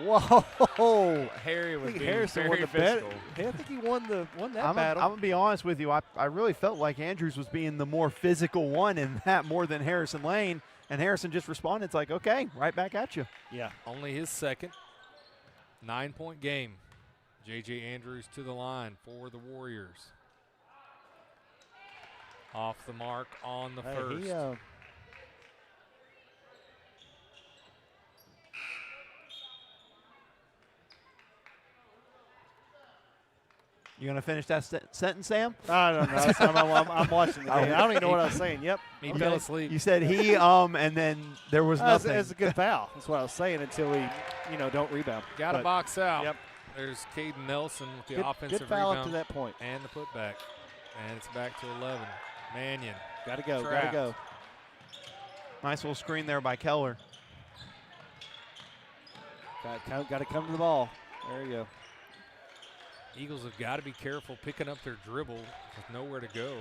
Whoa! Harry I was think being Harrison won very the bet. physical. I think he won that I'm battle. going to be honest with you. I really felt like Andrews was being the more physical one in that more than Harrison Lane. And Harrison just responded. It's like, okay, right back at you. Yeah. Only his second. 9-point game. J.J. Andrews to the line for the Warriors. Off the mark on the first. You going to finish that sentence, Sam? I don't know. I'm watching the game. I don't even know what I was saying. Yep. He fell asleep. You said he, and then there was nothing. It's a good foul. That's what I was saying until we, don't rebound. Got to box out. Yep. There's Caden Nelson with the offensive good foul rebound. up to that point. And the putback. And it's back to 11. Mannion. Got to go. Trapped. Got to go. Nice little screen there by Keller. Got to come to the ball. There you go. Eagles have got to be careful picking up their dribble with nowhere to go.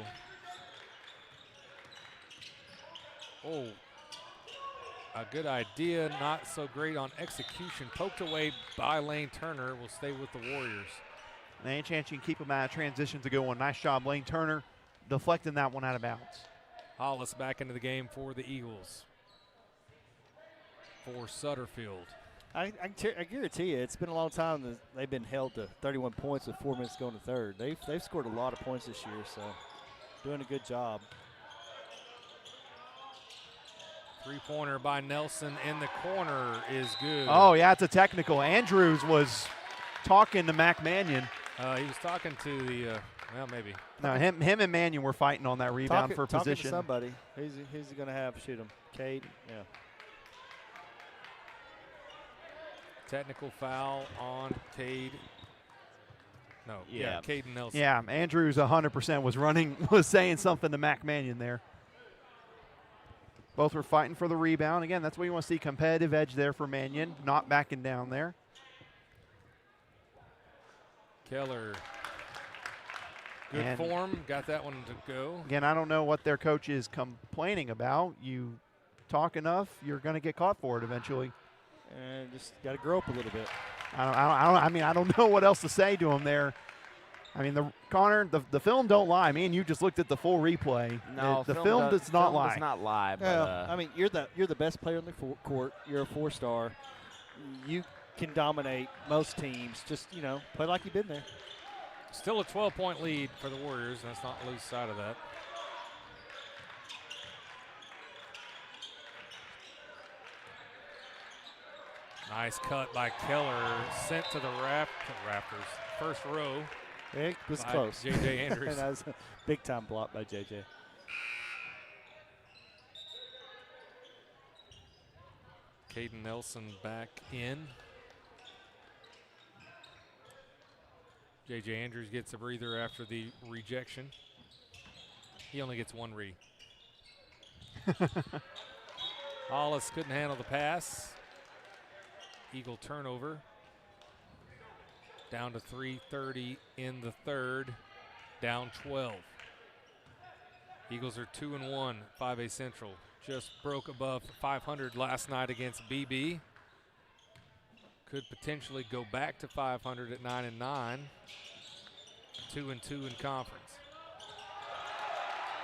Oh, a good idea, not so great on execution. Poked away by Lane Turner. Will stay with the Warriors. And any chance you can keep him out of transition to go on. Nice job, Lane Turner, deflecting that one out of bounds. Hollis back into the game for the Eagles. For Sutterfield. I guarantee you, it's been a long time that they've been held to 31 points with 4 minutes going to third. They've scored a lot of points this year, so doing a good job. Three-pointer by Nelson in the corner is good. Oh, yeah, it's a technical. Andrews was talking to Mac Mannion. He was talking to the, well, maybe. No, him and Mannion were fighting on that rebound for talking position. To somebody. Who's he going to have shoot him? Cade? Yeah. Technical foul on Cade. No, yeah, Caden Nelson. Yeah, Andrews 100% was saying something to Mac Mannion there. Both were fighting for the rebound. Again, that's what you want to see, competitive edge there for Mannion, not backing down there. Keller, good form, got that one to go. Again, I don't know what their coach is complaining about. You talk enough, you're going to get caught for it eventually. And just got to grow up a little bit. I don't know what else to say to him there. I mean, the film don't lie. Me and you just looked at the full replay. No, the film does not lie. Does not lie. But, I mean, you're the best player on the court. You're a 4-star. You can dominate most teams. Just play like you've been there. Still a 12-point lead for the Warriors. Let's not lose sight of that. Nice cut by Keller, sent to the Raptors. First row. It was close. J.J. Andrews. That was a big-time block by J.J. Caden Nelson back in. J.J. Andrews gets a breather after the rejection. He only gets one re. Hollis couldn't handle the pass. Eagle turnover. Down to 3:30 in the third. Down 12. Eagles are 2-1, 5A Central. Just broke above 500 last night against BB. Could potentially go back to 500 at 9-9. 2-2 in conference.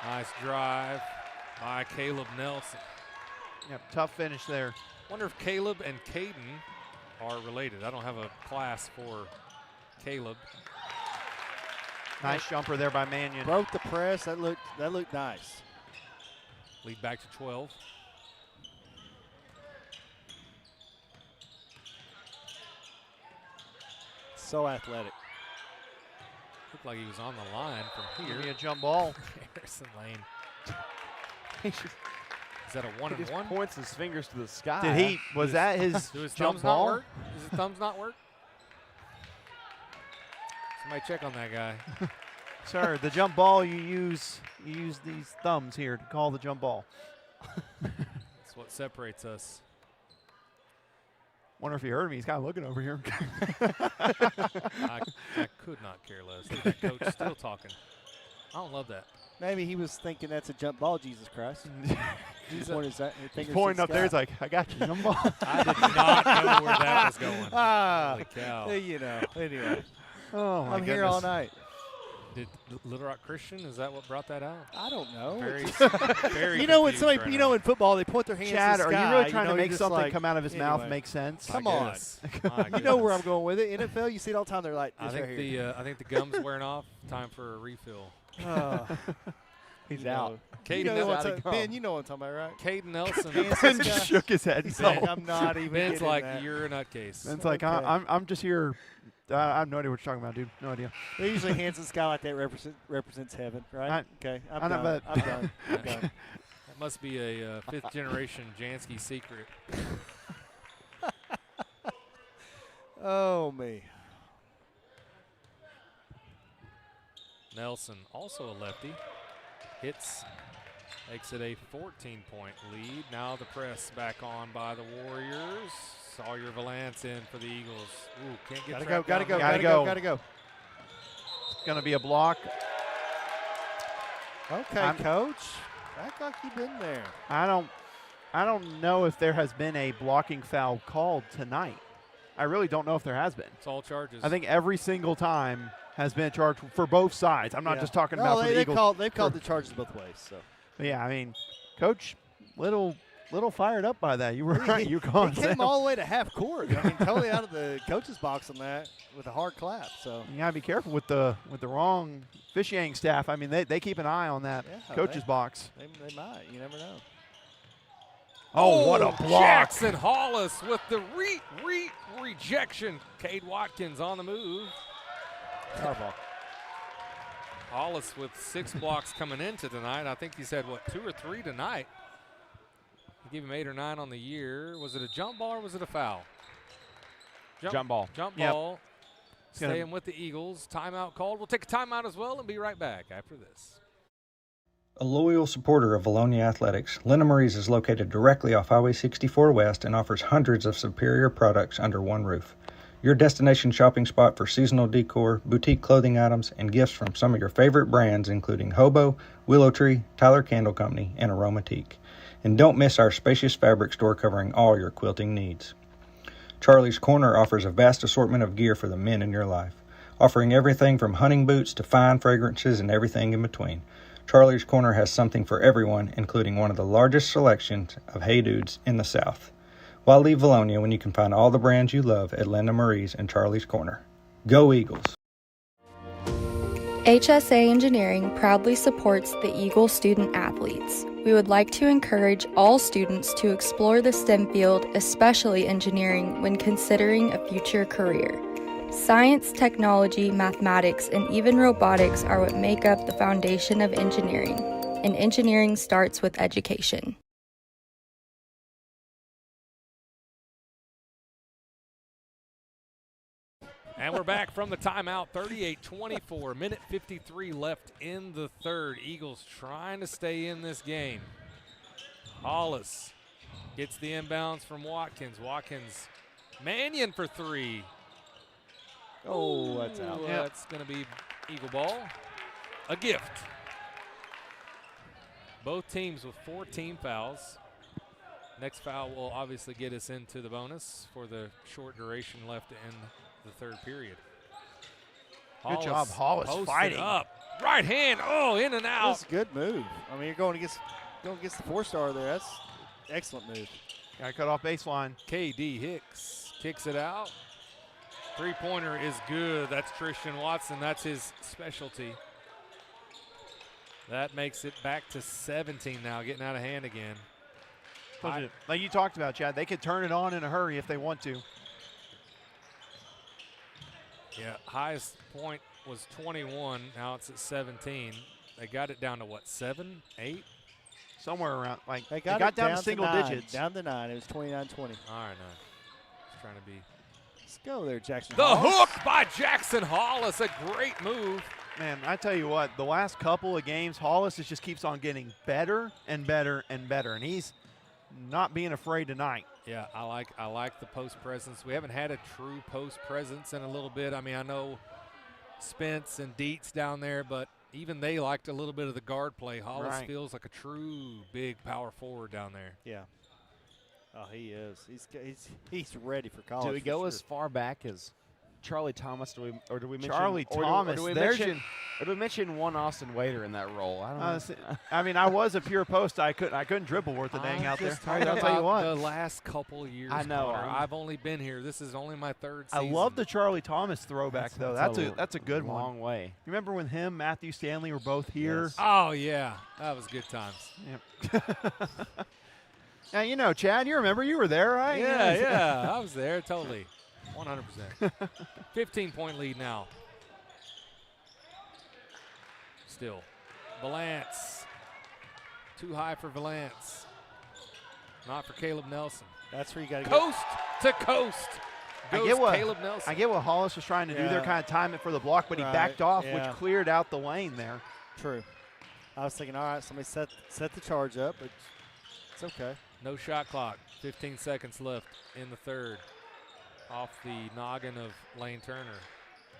Nice drive by Caleb Nelson. Yep, tough finish there. Wonder if Caleb and Caden are related. I don't have a class for Caleb. Nice jumper there by Mannion. Broke the press. That looked nice. Lead back to 12. So athletic. Looked like he was on the line from here. Give me a jump ball. Harrison Lane. Is that a He 1-and-1? just points his fingers to the sky. Did he? Was that his Do his jump thumbs ball? not work? Does his thumbs not work? Somebody check on that guy. Sir, the jump ball you use these thumbs here to call the jump ball. That's what separates us. Wonder if he heard me. He's kind of looking over here. I could not care less. Look at that coach still talking. I don't love that. Maybe he was thinking that's a jump ball, Jesus Christ. He's He's pointing up there. He's like, I got you, jump ball. I did not know where that was going. Holy cow. You know, anyway. Oh, my I'm here all goodness. night. Did Little Rock Christian, is that what brought that out? I don't know. Very, very you know when confused somebody, right you now. know in football they point their hands Chad, to the are sky. you really trying to you're make just something like, come out of his mouth anyway. make sense? Come My on. goodness. My You know where goodness. I'm going with it. NFL, you see it all the time. They're like, I this think right here. I think the gum's wearing off. Time for a refill. He's You out. know. Caden You know Nelson. what I'm talking- Ben, you know what I'm talking about, right? Caden Nelson. Ben just shook his head. He's No. like, I'm not even Ben's getting like, that. you're a nutcase. Ben's like, Okay. I'm just here. I have no idea what you're talking about, dude. No idea. They usually hands in the sky like that represents heaven, right? Okay, I'm know, done. but- I'm done. I'm done. That must be a fifth generation Jansky secret. Oh, me. Nelson, also a lefty, hits, makes it a 14-point lead. Now the press back on by the Warriors. Sawyer Valance in for the Eagles. Ooh, can't get Gotta go. Gotta It's going to be a block. Okay, Coach. Act like you've been there. I don't know if there has been a blocking foul called tonight. I really don't know if there has been. It's all charges. I think every single time has been a charge for both sides. I'm not just talking about for the Eagles. They've called the charges both ways. So. Yeah, I mean, Coach, little fired up by that. You were right. You calling He came all the way to half court. I mean, totally out of the coach's box on that with a hard clap. So you gotta be careful with the wrong officiating staff. I mean, they keep an eye on that coach's box. They might. You never know. Oh, what a block! Jackson Hollis with the rejection. Kade Watkins on the move. Foul ball. Hollis with 6 blocks coming into tonight. I think he's had, 2 or 3 tonight. Give him 8 or 9 on the year. Was it a jump ball or was it a foul? Jump ball. Jump Yep. ball. Staying with the Eagles. Timeout called. We'll take a timeout as well and be right back after this. A loyal supporter of Vilonia Athletics, Linda Marie's is located directly off Highway 64 West and offers hundreds of superior products under one roof. Your destination shopping spot for seasonal decor, boutique clothing items, and gifts from some of your favorite brands including Hobo, Willow Tree, Tyler Candle Company, and Aromatique. And don't miss our spacious fabric store covering all your quilting needs. Charlie's Corner offers a vast assortment of gear for the men in your life, offering everything from hunting boots to fine fragrances and everything in between. Charlie's Corner has something for everyone, including one of the largest selections of Hey Dudes in the South. Why leave Vilonia when you can find all the brands you love at Linda Marie's and Charlie's Corner? Go Eagles! HSA Engineering proudly supports the Eagle student athletes. We would like to encourage all students to explore the STEM field, especially engineering, when considering a future career. Science, technology, mathematics, and even robotics are what make up the foundation of engineering, and engineering starts with education. And we're back from the timeout. 38-24, minute 53 left in the third. Eagles trying to stay in this game. Hollis gets the inbounds from Watkins. Watkins, Mannion for 3. Oh, that's out. Ooh, that's going to be Eagle ball. A gift. Both teams with 4 team fouls. Next foul will obviously get us into the bonus for the short duration left in the third period. Good job, Hollis fighting up. Right hand, in and out. That's a good move. I mean, you're going against the 4-star there. That's excellent move. Got to cut off baseline. KD Hicks kicks it out. Three-pointer is good. That's Tristan Watson. That's his specialty. That makes it back to 17 now, getting out of hand again. Like you talked about, Chad, they could turn it on in a hurry if they want to. Yeah, highest point was 21. Now it's at 17. They got it down to what, 7, 8? Somewhere around. Like they got it down to single digits. Down to 9. It was 29-20. All right, no. Just trying to be. Let's go there, Jackson. The Hollis. hook by Jackson Hollis. A great move. Man, I tell you what, the last couple of games, Hollis just keeps on getting better and better and better, and he's not being afraid tonight. Yeah, I like the post presence. We haven't had a true post presence in a little bit. I mean, I know Spence and Dietz down there, but even they liked a little bit of the guard play. Hollis feels like a true big power forward down there. Yeah. Oh, he is. He's ready for college. Do we go as far back as Charlie Thomas? Do we mention Charlie Thomas? Or do we mention one Austin Waiter in that role? I don't know. I mean, I was a pure post. I couldn't dribble worth a dang out there. I'll tell you what. The last couple years, I know. Connor, I've only been here. This is only my third season. I love the Charlie Thomas throwback, though. That's a good one. Long way. You remember when him, Matthew Stanley were both here? Yes. Oh yeah, that was good times. Yep. Now you know, Chad. You remember you were there, right? Yeah, I was there totally. 100%. 15-point lead now. Still. Valance. Too high for Valance. Not for Caleb Nelson. That's where you got to Coast to coast. Caleb Nelson. I get what Hollis was trying to do there, kind of time it for the block, but he backed off, which cleared out the lane there. True. I was thinking, all right, somebody set the charge up, but it's okay. No shot clock. 15 seconds left in the third. Off the noggin of Lane Turner.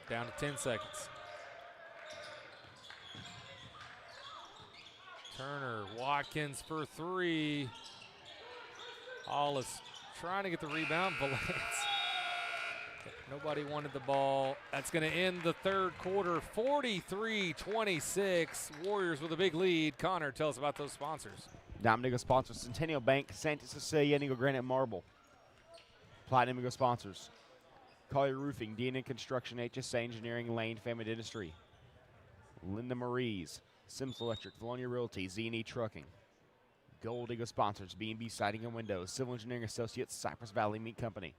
Down to 10 seconds. Turner, Watkins for three. Hollis trying to get the rebound. Valance. Nobody wanted the ball. That's going to end the third quarter. 43-26. Warriors with a big lead. Connor, tell us about those sponsors. Dominico sponsors Centennial Bank, Santa Cecilia, and Eagle Granite Marble. Platinum Eagle sponsors Collier Roofing, DNA Construction, HSA Engineering, Lane Family Dentistry. Linda Marie's, Sims Electric, Vilonia Realty, Z&E Trucking. Gold Eagle sponsors B&B Siding and Windows, Civil Engineering Associates, Cypress Valley Meat Company.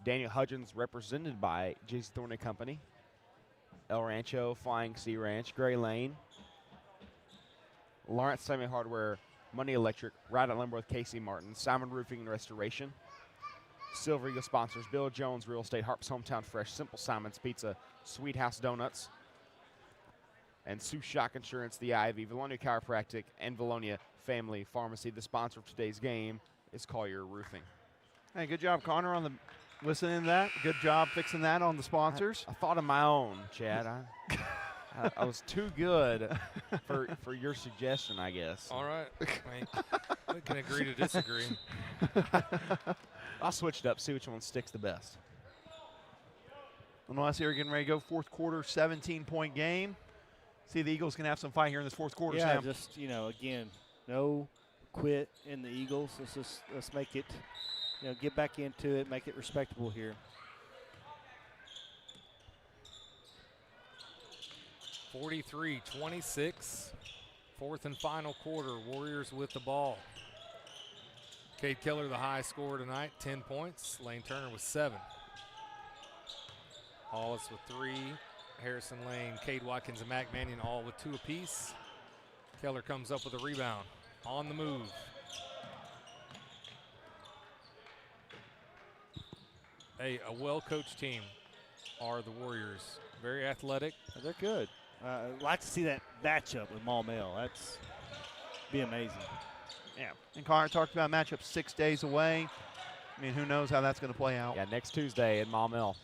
Daniel Hudgens, represented by J.C. Thornton Company. El Rancho, Flying Sea Ranch, Gray Lane. Lawrence Semi Hardware, Money Electric, Ride at Lumber with Casey Martin, Simon Roofing and Restoration. Silver Eagle sponsors Bill Jones Real Estate, Harp's Hometown Fresh, Simple Simon's Pizza, Sweet House Donuts, and Sue Shock Insurance, The Ivy, Vilonia Chiropractic, and Vilonia Family Pharmacy. The sponsor of today's game is Collier Roofing. Hey, good job, Connor, on the listening to that. Good job fixing that on the sponsors. I thought of my own, Chad. I was too good for your suggestion, I guess. All right. We can agree to disagree. I'll switch it up, see which one sticks the best. Unless you're getting ready to go fourth quarter, 17-point game. See, the Eagles can have some fight here in this fourth quarter, Yeah, Sam. just, again, no quit in the Eagles. Let's make it, get back into it, make it respectable here. 43-26. Fourth and final quarter. Warriors with the ball. Cade Keller, the high scorer tonight, 10 points. Lane Turner with 7. Hollis with 3. Harrison Lane, Kade Watkins, and Mac Mannion all with 2 apiece. Keller comes up with a rebound. On the move. A well-coached team are the Warriors. Very athletic. They're good. I'd like to see that matchup with Maumelle. That's be amazing. Yeah. And Connor talked about matchup 6 days away. I mean, who knows how that's going to play out. Yeah, next Tuesday in Maumelle.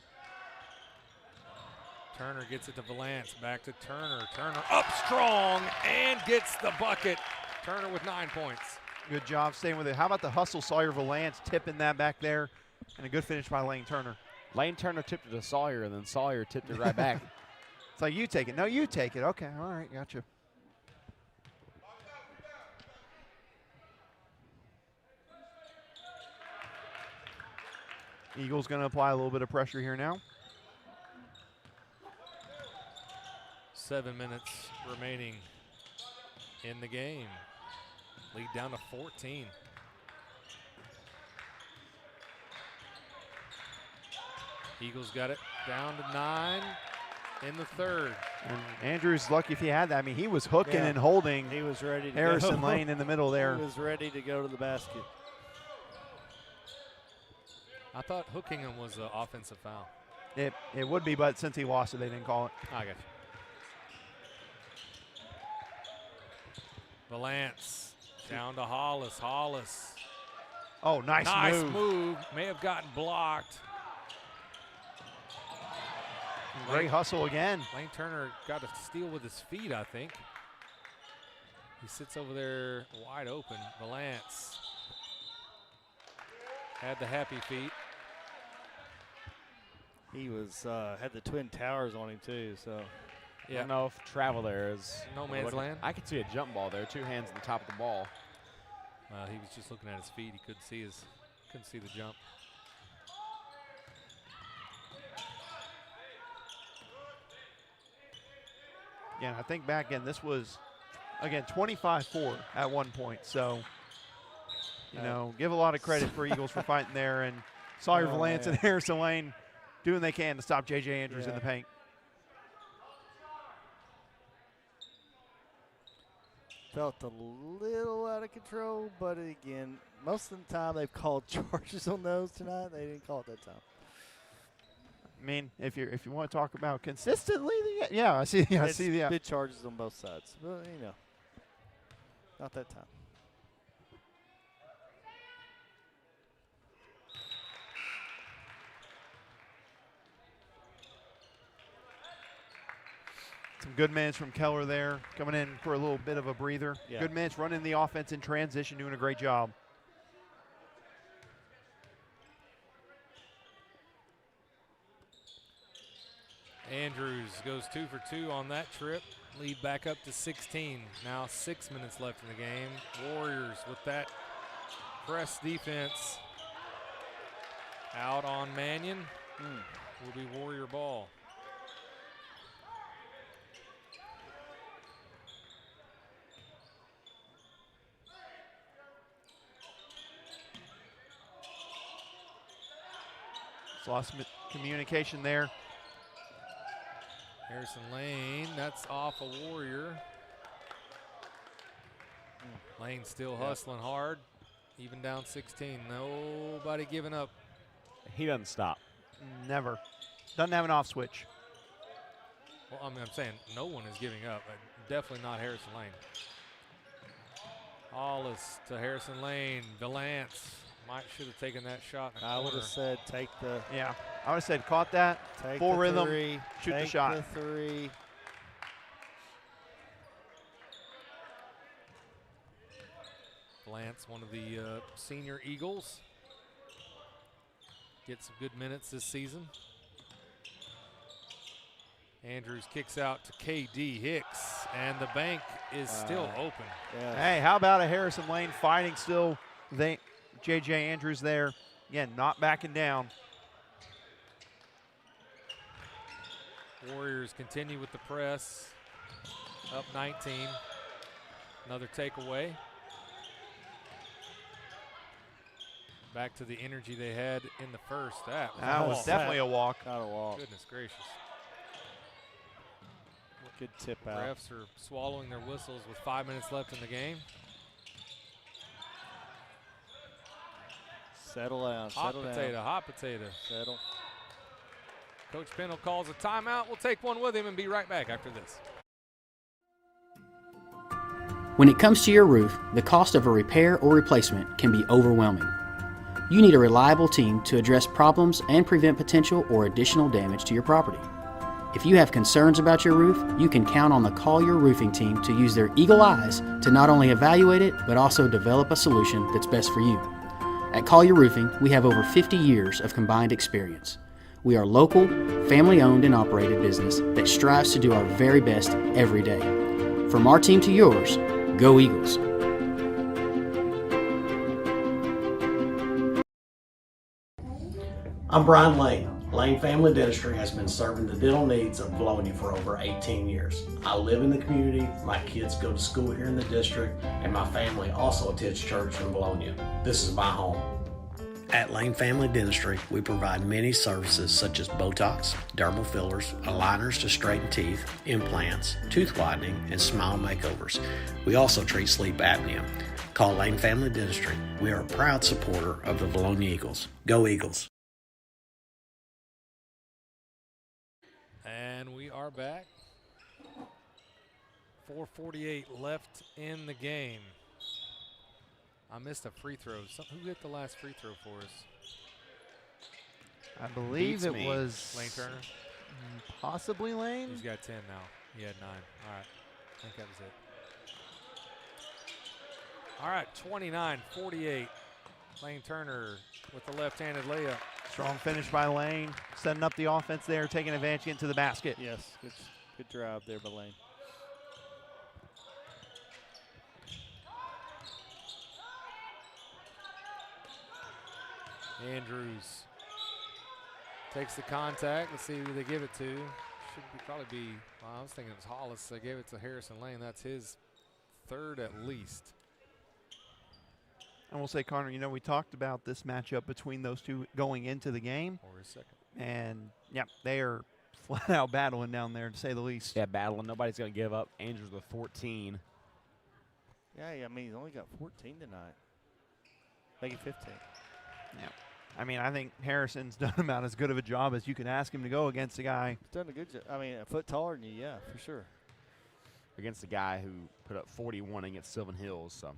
Turner gets it to Valance. Back to Turner. Turner up strong and gets the bucket. Turner with 9 points. Good job staying with it. How about the hustle, Sawyer Valance tipping that back there, and a good finish by Lane Turner. Lane Turner tipped it to Sawyer, and then Sawyer tipped it right back. It's like, you take it. No, you take it. Okay, all right, gotcha. Eagles going to apply a little bit of pressure here now. 7 minutes remaining in the game. Lead down to 14. Eagles got it down to 9 in the third. And Andrews lucky if he had that. I mean, he was hooking and holding. He was ready to Harrison go. Lane in the middle there. He was ready to go to the basket. I thought hooking him was an offensive foul. It would be, but since he lost it, they didn't call it. I got you. Valance down to Hollis. Hollis. Oh, nice move. May have gotten blocked. Great hustle again. Lane Turner got a steal with his feet, I think. He sits over there wide open. Valance had the happy feet. He was had the Twin Towers on him too, so. I don't know if travel there is no man's land. I could see a jump ball there, 2 hands on the top of the ball. He was just looking at his feet. He couldn't see the jump. Yeah, I think back in, this was, again, 25-4 at one point. So, you know, give a lot of credit for Eagles for fighting there. And Sawyer Valance and Harrison Lane doing what they can to stop J.J. Andrews in the paint. Felt a little out of control, but again, most of the time they've called charges on those tonight. They didn't call it that time. I mean, if you want to talk about consistently, yeah, I see. Yeah, I see. Yeah, big charges on both sides, but you know, not that time. Some good minutes from Keller there, coming in for a little bit of a breather. Yeah. Good minutes running the offense in transition, doing a great job. Andrews goes 2 for 2 on that trip. Lead back up to 16. Now 6 minutes left in the game. Warriors with that press defense. Out on Mannion. Will be Warrior ball. Lost communication there. Harrison Lane, that's off a Warrior. Lane still hustling hard, even down 16. Nobody giving up. He doesn't stop. Never. Doesn't have an off switch. Well, I mean, I'm saying no one is giving up. Definitely not Harrison Lane. Hollis to Harrison Lane. Valance should have taken that shot in the I would corner. have said take the. Yeah, I would have said caught that. Take full the rhythm. Three, shoot take the shot. The 3. Valance, one of the senior Eagles. Get some good minutes this season. Andrews kicks out to KD Hicks, and the bank is still open. Yeah. Hey, how about a Harrison Lane fighting still? J.J. Andrews there. Again, not backing down. Warriors continue with the press. Up 19. Another takeaway. Back to the energy they had in the first. That was definitely a walk. Not a walk. Goodness gracious. Good tip out. Refs are swallowing their whistles with 5 minutes left in the game. Settle down. Hot Settle potato, down. hot potato. Settle. Coach Pennell calls a timeout. We'll take one with him and be right back after this. When it comes to your roof, the cost of a repair or replacement can be overwhelming. You need a reliable team to address problems and prevent potential or additional damage to your property. If you have concerns about your roof, you can count on the Collier Roofing team to use their eagle eyes to not only evaluate it, but also develop a solution that's best for you. At Collier Roofing, we have over 50 years of combined experience. We are local, family-owned and operated business that strives to do our very best every day. From our team to yours, go Eagles! I'm Brian Lane. Lane Family Dentistry has been serving the dental needs of Vilonia for over 18 years. I live in the community, my kids go to school here in the district, and my family also attends church in Vilonia. This is my home. At Lane Family Dentistry, we provide many services such as Botox, dermal fillers, aligners to straighten teeth, implants, tooth whitening, and smile makeovers. We also treat sleep apnea. Call Lane Family Dentistry. We are a proud supporter of the Vilonia Eagles. Go Eagles! And we are back. 4:48 left in the game. I missed a free throw. Who hit the last free throw for us? I believe it was Lane Turner. Possibly Lane. He's got 10 now. He had 9. All right. I think that was it. All right, 29-48. Lane Turner with the left-handed layup. Strong finish by Lane, setting up the offense there, taking advantage into the basket. Yes, good drive there by Lane. Andrews takes the contact. Let's see who they give it to. Probably be, well, I was thinking it was Hollis. They gave it to Harrison Lane. That's his third at least. And we'll say, Connor, you know, we talked about this matchup between those two going into the game. Or his second. And, yeah, they are flat out battling down there, to say the least. Yeah, battling. Nobody's going to give up. Andrews with 14. Yeah, I mean, he's only got 14 tonight. Make it 15. Yeah. I mean, I think Harrison's done about as good of a job as you can ask him to go against a guy. He's done a good job. I mean, a foot taller than you, yeah, for sure. Against a guy who put up 41 against Sylvan Hills, so.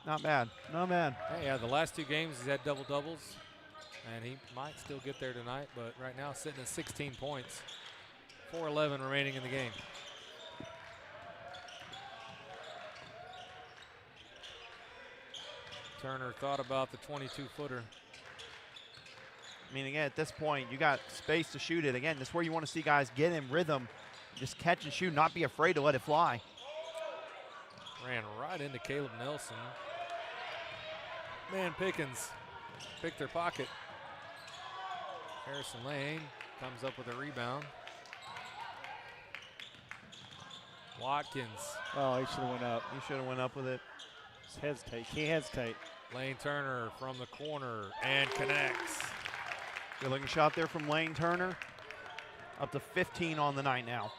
Not bad. Not bad. Hey, yeah, the last 2 games he's had double-doubles, and he might still get there tonight, but right now sitting at 16 points. 4:11 remaining in the game. Turner thought about the 22-footer. I mean, again, at this point, you got space to shoot it. Again, this is where you want to see guys get in rhythm, just catch and shoot, not be afraid to let it fly. Ran right into Caleb Nelson. Man, Pickens picked their pocket. Harrison Lane comes up with a rebound. Watkins. Oh, he should have went up. He should have went up with it. Just hesitate. Can't hesitate. Lane Turner from the corner and connects. Good looking shot there from Lane Turner. Up to 15 on the night now.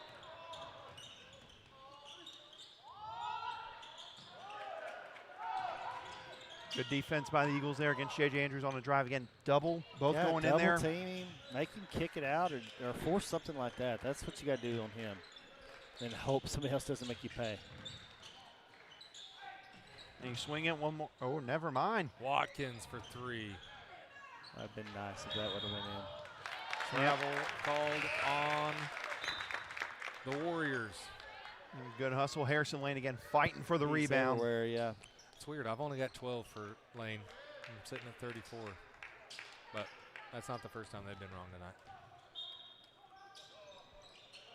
Good defense by the Eagles there against J.J. Andrews on the drive. Again, both going in there. Double team him, make him kick it out or force something like that. That's what you got to do on him. And hope somebody else doesn't make you pay. And you swing it one more. Oh, never mind. Watkins for 3. That'd been nice if that would have went in. Travel called on the Warriors. Good hustle. Harrison Lane again fighting for the rebound. Everywhere, yeah. It's weird. I've only got 12 for Lane. I'm sitting at 34. But that's not the first time they've been wrong tonight.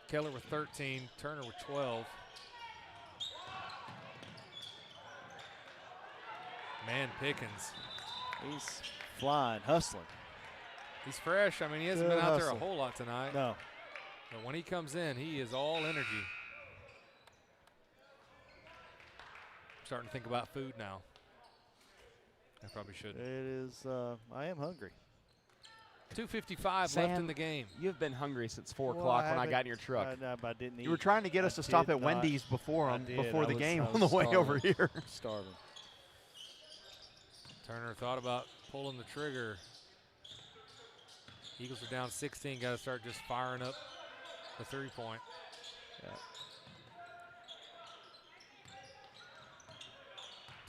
Keller with 13. Turner with 12. Man, Pickens. He's flying, hustling. He's fresh. I mean, he hasn't Good been out there a hustle. whole lot tonight. No. But when he comes in, he is all energy. Starting to think about food now. I probably shouldn't. It is, I am hungry. 2:55 left in the game. You've been hungry since 4 o'clock when I got in your truck. I didn't eat. You were trying to get us to stop at Wendy's before the game on the way over here. Starving. Turner thought about pulling the trigger. Eagles are down 16. Got to start just firing up the 3-point. Yeah.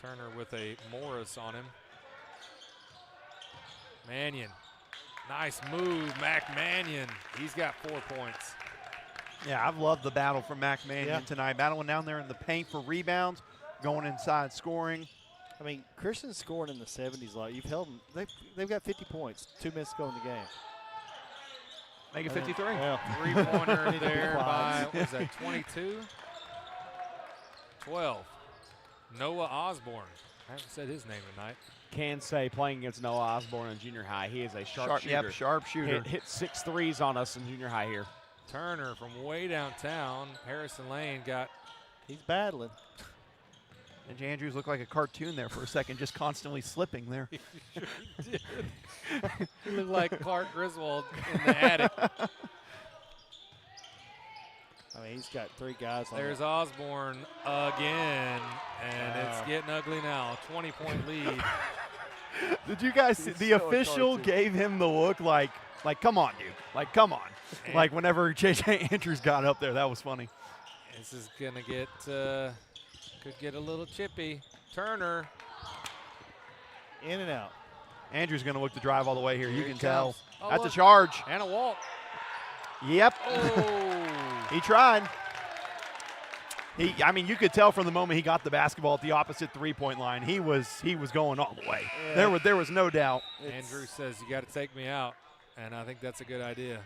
Turner with a Morris on him. Mannion. Nice move, Mac Mannion. He's got 4 points. Yeah, I've loved the battle from Mac Mannion tonight. Battling down there in the paint for rebounds, going inside scoring. I mean, Christian's scoring in the 70s. Like you've held them. They've got 50 points. 2 minutes to go in the game. Make it 53. Yeah. Three-pointer there by, what was that, 22? 12. Noah Osborne. I haven't said his name tonight. Can say playing against Noah Osborne in junior high, he is a sharp shooter. Yep, sharp shooter. Hit 6 threes on us in junior high here. Turner from way downtown. Harrison Lane got. He's battling. And Andrews looked like a cartoon there for a second, just constantly slipping there. He sure did. He looked like Clark Griswold in the attic. I mean, he's got 3 guys on There's Osborne again, and it's getting ugly now. 20-point lead. Did you guys see the official gave him the look like come on, dude. Like, come on. And like whenever J.J. Andrews got up there, that was funny. This is going to get, could get a little chippy. Turner. In and out. Andrews going to look to drive all the way here. You can tell. Oh, That's a look. charge. And a walk. Yep. Oh. He tried. I mean, you could tell from the moment he got the basketball at the opposite three-point line, he was going all the way. Yeah. There was no doubt. Andrew says, you got to take me out, and I think that's a good idea.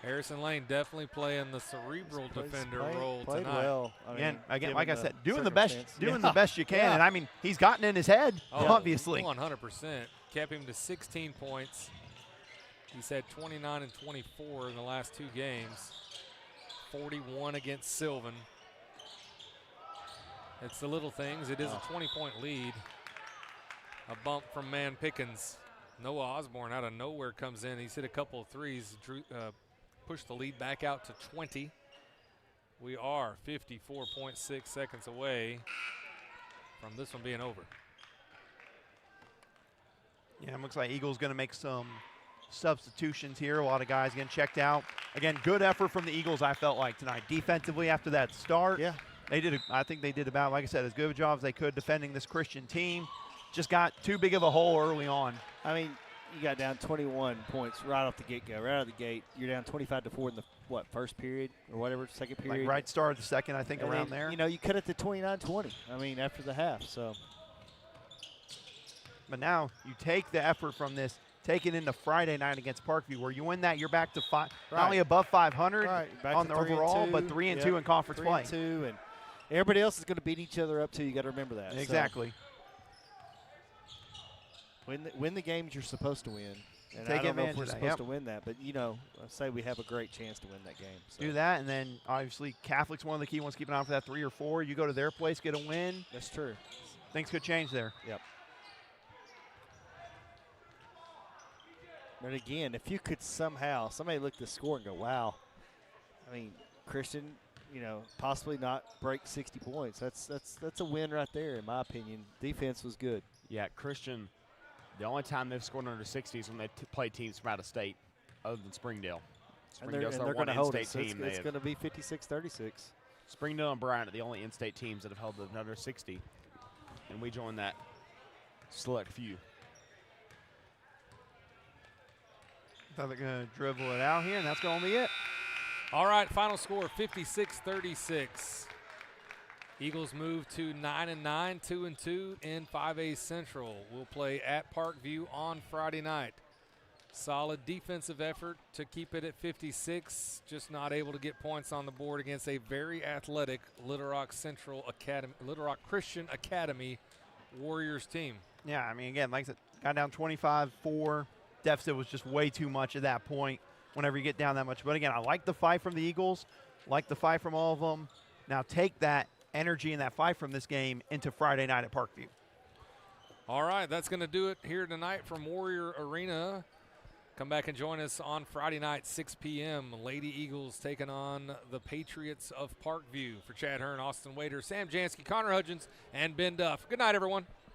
Harrison Lane definitely playing the cerebral defender role played tonight. Well. Again, like I said, doing the circumstance. best you can. And I mean, he's gotten in his head, obviously. 100%. Kept him to 16 points. He's had 29 and 24 in the last 2 games. 41 against Sylvan. It's the little things. It is a 20-point lead. A bump from Man Pickens. Noah Osborne out of nowhere comes in. He's hit a couple of threes. Pushed the lead back out to 20. We are 54.6 seconds away from this one being over. Yeah, it looks like Eagles going to make some substitutions here. A lot of guys getting checked out. Again, good effort from the Eagles, I felt like, tonight. Defensively after that start. Yeah. I think they did about, like I said, as good a job as they could defending this Christian team. Just got too big of a hole early on. I mean, you got down 21 points right off the get-go. Right out of the gate, you're down 25-4 in the, first period or whatever, second period? Like right start of the second, I think, and around then, there. You know, you cut it to 29-20, I mean, after the half, so. But now you take the effort from this, take it into Friday night against Parkview, where you win that, you're back to not only above 500 on the overall, but 3-2 in conference play. 3-2, and everybody else is going to beat each other up, too. You got to remember that. Exactly. So win the games you're supposed to win. And Take I don't know if advantage we're of that, supposed to win that, but, you know, I say we have a great chance to win that game. So. Do that, and then obviously Catholic's one of the key ones. Keep an eye out for that 3 or 4. You go to their place, get a win. That's true. Things could change there. Yep. But again, if you could somehow, somebody look at the score and go, wow. I mean, Christian, you know, possibly not break 60 points. That's a win right there, in my opinion. Defense was good. Yeah, Christian, the only time they've scored under 60 is when they play teams from out of state, other than Springdale. Springdale's their they're one going to hold in-state it. So team. it's going to be 56-36. Springdale and Bryant are the only in-state teams that have held it under 60, and we join that select few. Thought they're going to dribble it out here, and that's going to be it. All right, final score 56-36. Eagles move to 9-9, 2-2 in 5A Central. We'll play at Parkview on Friday night. Solid defensive effort to keep it at 56, just not able to get points on the board against a very athletic Little Rock Christian Academy Warriors team. Yeah, I mean, again, like I said, got down 25-4. Deficit was just way too much at that point whenever you get down that much. But again, I like the fight from the Eagles, like the fight from all of them. Now take that energy and that fight from this game into Friday night at Parkview. All right, that's going to do it here tonight from Warrior Arena. Come back and join us on Friday night, 6 p.m. Lady Eagles taking on the Patriots of Parkview. For Chad Hearn, Austin Wader, Sam Jansky, Connor Hudgens, and Ben Duff. Good night, everyone.